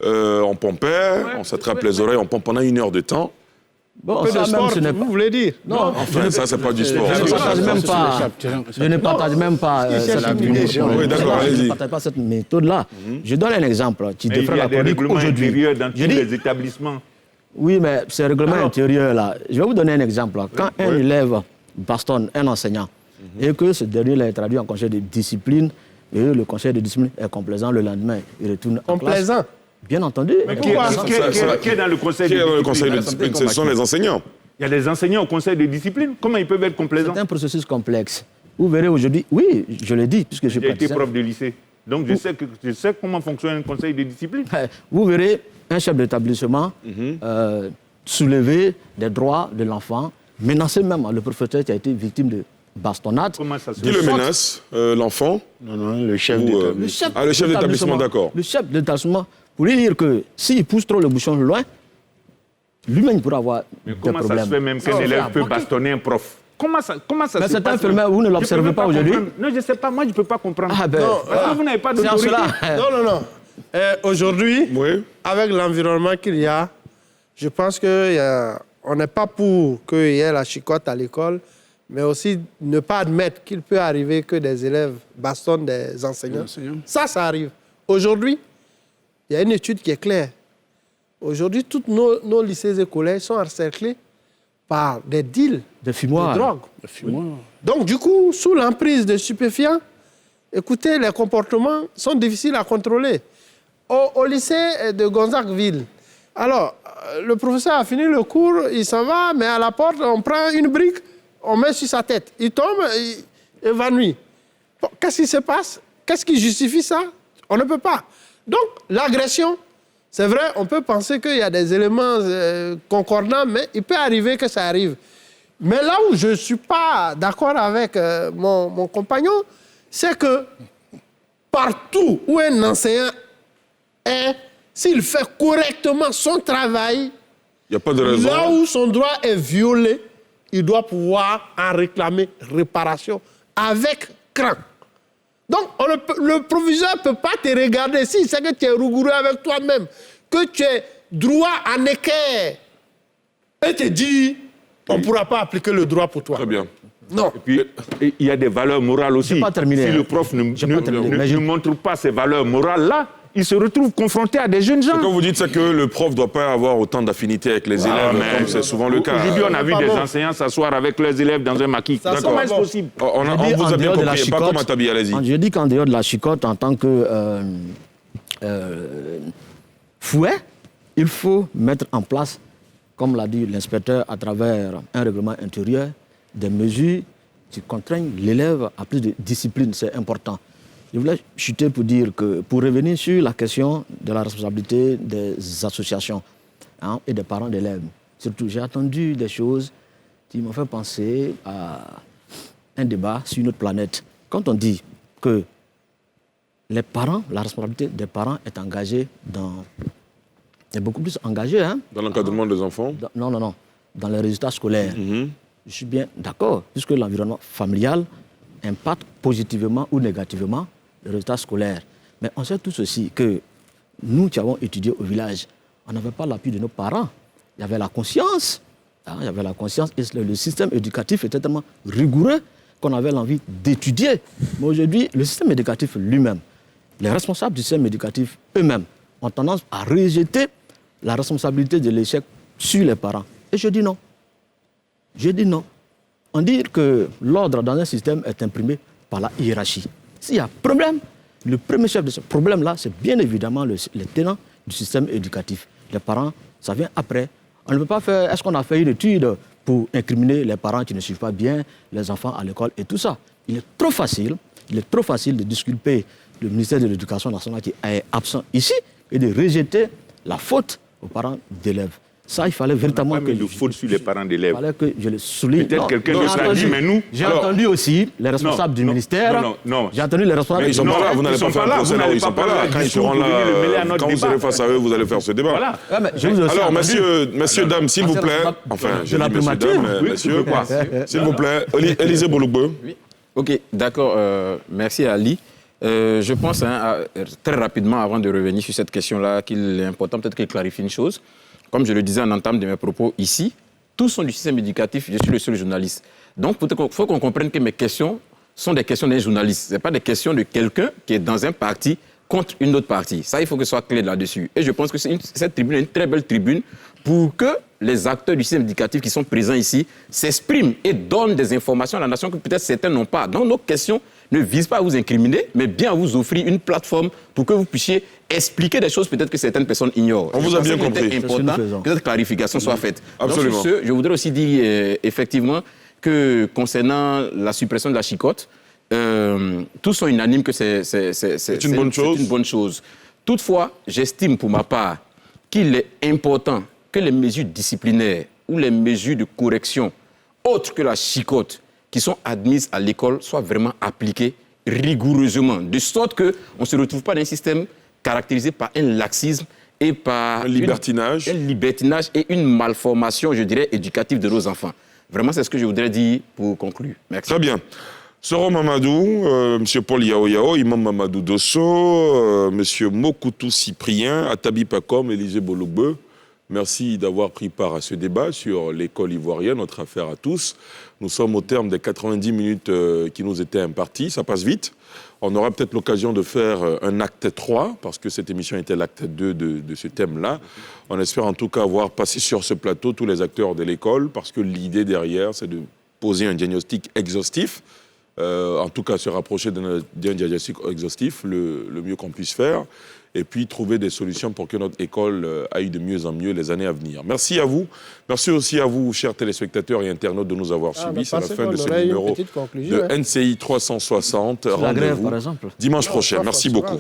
on pompait, on s'attrape les oreilles, on pompe pendant 1 heure de temps. Bon, ça même, ce n'est pas... Vous voulez dire? Non, enfin, ça, c'est pas du sport. Je ne partage même pas cette punition. Oui, d'accord, allez-y. Je ne partage pas cette méthode-là. Je donne un exemple qui défrait la chronique aujourd'hui. Il y a des règlements intérieurs dans tous les établissements. Oui, mais ces règlements intérieurs-là, je vais vous donner un exemple. Quand un élève bastonne un enseignant et que ce dernier l'a traduit en conseil de discipline et le conseil de discipline est complaisant le lendemain, il retourne en classe. Complaisant? Bien entendu. Mais qui est dans le conseil de discipline? Ce sont les enseignants. Il y a des enseignants au conseil de discipline. Comment ils peuvent être complaisants? C'est un processus complexe. Vous verrez aujourd'hui, oui, je l'ai dit, puisque je J'ai été praticien. prof de lycée. Donc je sais comment fonctionne un conseil de discipline. Vous verrez un chef d'établissement soulever des droits de l'enfant, menacer même le professeur qui a été victime de bastonnade. Comment ça se Qui le menace? L'enfant? Non, le chef Ou, d'établissement. Ah, le chef d'établissement, d'accord. Le chef d'établissement, pour lui dire que s'il pousse trop le bouchon loin, lui-même pourra avoir Mais des comment problèmes. ça se fait même qu'un élève peut bastonner un prof? Comment ça Mais se c'est passe? infirmière, vous ne Je peux l'observez même pas aujourd'hui? comprendre. Non, je ne sais pas. Moi, je ne peux pas comprendre. Ah ben, Parce que vous n'avez pas c'est en d'autorité. cela. Non. Aujourd'hui, Oui. avec l'environnement qu'il y a, je pense qu'on n'est pas pour qu'il y ait la chicotte à l'école, mais aussi ne pas admettre qu'il peut arriver que des élèves bastonnent des enseignants. Ça arrive. Aujourd'hui, il y a une étude qui est claire. Aujourd'hui, tous nos lycées et collèges sont encerclés par des deals Des fumoirs. de drogue. Donc, du coup, sous l'emprise de stupéfiants, écoutez, les comportements sont difficiles à contrôler. Au lycée de Gonzagueville, alors, le professeur a fini le cours, il s'en va, mais à la porte, on prend une brique, on met sur sa tête. Il tombe, il évanoui. Bon, qu'est-ce qui se passe? Qu'est-ce qui justifie ça? On ne peut pas. Donc, l'agression, c'est vrai, on peut penser qu'il y a des éléments concordants, mais il peut arriver que ça arrive. Mais là où je ne suis pas d'accord avec mon compagnon, c'est que partout où un enseignant est, s'il fait correctement son travail, Il n'y a pas de raison. là où son droit est violé, il doit pouvoir en réclamer réparation avec cran. Donc, le proviseur ne peut pas te regarder si c'est que tu es rigoureux avec toi-même, que tu es droit en équerre, et te dit, on ne pourra pas appliquer le droit pour toi. Très bien. Non. Puis, il y a des valeurs morales aussi. J'ai pas terminé, Si hein. le prof J'ai pas terminé, mais ne montre pas ces valeurs morales-là, il se retrouve confronté à des jeunes gens. Quand vous dites ça, que le prof ne doit pas avoir autant d'affinité avec les élèves, mais comme c'est souvent le cas. Aujourd'hui, on a vu pas des bon. enseignants s'asseoir avec leurs élèves dans un maquis. Ça, Comment c'est est-ce pas bon. possible? On Je dis, vous en a bien dehors de la compris, pas chicotte, comme à Tabi, allez-y. Je dis qu'en dehors de la chicotte, en tant que fouet, il faut mettre en place, comme l'a dit l'inspecteur, à travers un règlement intérieur, des mesures qui contraignent l'élève à plus de discipline. C'est important. Je voulais chuter pour dire que, pour revenir sur la question de la responsabilité des associations et des parents d'élèves, surtout, j'ai entendu des choses qui m'ont fait penser à un débat sur notre planète. Quand on dit que les parents, la responsabilité des parents est engagée est beaucoup plus engagée. Dans l'encadrement des enfants. Non. Dans les résultats scolaires. Je suis bien d'accord, puisque l'environnement familial impacte positivement ou négativement les résultats scolaires. Mais on sait tous aussi que nous qui avons étudié au village, on n'avait pas l'appui de nos parents. Il y avait la conscience. Il y avait la conscience et le système éducatif était tellement rigoureux qu'on avait l'envie d'étudier. Mais aujourd'hui, le système éducatif lui-même, les responsables du système éducatif eux-mêmes ont tendance à rejeter la responsabilité de l'échec sur les parents. Et je dis non. Je dis non. On dit que l'ordre dans un système est imprimé par la hiérarchie. S'il y a problème, le premier chef de ce problème-là, c'est bien évidemment les tenants du système éducatif. Les parents, ça vient après. On ne peut pas faire... Est-ce qu'on a fait une étude pour incriminer les parents qui ne suivent pas bien les enfants à l'école et tout ça? Il est trop facile de disculper le ministère de l'Éducation nationale qui est absent ici et de rejeter la faute aux parents d'élèves. Ça, il fallait véritablement que de faute sur les parents d'élèves. Il fallait que je le souligne. Peut-être quelqu'un d'autre a dit, mais nous... J'ai entendu aussi les responsables du ministère. Non. J'ai entendu les responsables Mais ils sont pas là, vous n'allez ils sont pas faire pas là, un procès vous là où n'allez ils sont pas pas là. parler Quand ils discours, seront vous venez le mêler à là, notre quand vous débat. serez face à eux, vous allez faire ce débat. Voilà. Ouais, mais je vous ai aussi Alors, entendu. messieurs, dames, s'il vous plaît. Enfin, je de la dis messieurs, primature. dames, Oui, messieurs. quoi. S'il vous plaît, Élisée Boulougbe. Ok, d'accord. Merci Ali. Je pense très rapidement, avant de revenir sur cette question-là, qu'il est important peut-être qu'il clarifie une chose. Comme je le disais en entame de mes propos ici, tous sont du système éducatif, je suis le seul journaliste. Donc, il faut qu'on comprenne que mes questions sont des questions d'un journaliste. Ce n'est pas des questions de quelqu'un qui est dans un parti contre une autre partie. Ça, il faut que ce soit clair là-dessus. Et je pense que cette tribune est une très belle tribune pour que les acteurs du système éducatif qui sont présents ici s'expriment et donnent des informations à la nation que peut-être certains n'ont pas. Donc, nos questions ne visent pas à vous incriminer, mais bien à vous offrir une plateforme pour que vous puissiez expliquer des choses peut-être que certaines personnes ignorent. On vous a bien compris. C'est C'est ce que nous important faisons. que cette clarification soit faite. Absolument. Donc, sur ce, je voudrais aussi dire effectivement que concernant la suppression de la chicotte, tous sont unanimes que c'est une bonne chose. une bonne chose. Toutefois, j'estime pour ma part qu'il est important que les mesures disciplinaires ou les mesures de correction autres que la chicotte qui sont admises à l'école soient vraiment appliquées rigoureusement, de sorte qu'on ne se retrouve pas dans un système caractérisé par un laxisme et par un libertinage. un libertinage et une malformation, je dirais, éducative de nos enfants. Vraiment, c'est ce que je voudrais dire pour conclure. Merci. Très bien. Soro Mamadou, M. Paul Yao Yao, Imam Mamadou Dosso, M. Mokoutou Cyprien, Atabi Pakom, Élisée Bologbe, merci d'avoir pris part à ce débat sur l'école ivoirienne, notre affaire à tous. Nous sommes au terme des 90 minutes qui nous étaient imparties, ça passe vite. On aura peut-être l'occasion de faire un acte 3, parce que cette émission était l'acte 2 de ce thème-là. On espère en tout cas avoir passé sur ce plateau tous les acteurs de l'école, parce que l'idée derrière, c'est de poser un diagnostic exhaustif, en tout cas se rapprocher d'un diagnostic exhaustif, le mieux qu'on puisse faire, et puis trouver des solutions pour que notre école aille de mieux en mieux les années à venir. Merci à vous. Merci aussi à vous, chers téléspectateurs et internautes, de nous avoir suivis. C'est la fin de ce numéro de NCI 360. La grève, Rendez-vous par exemple. dimanche prochain. Merci beaucoup.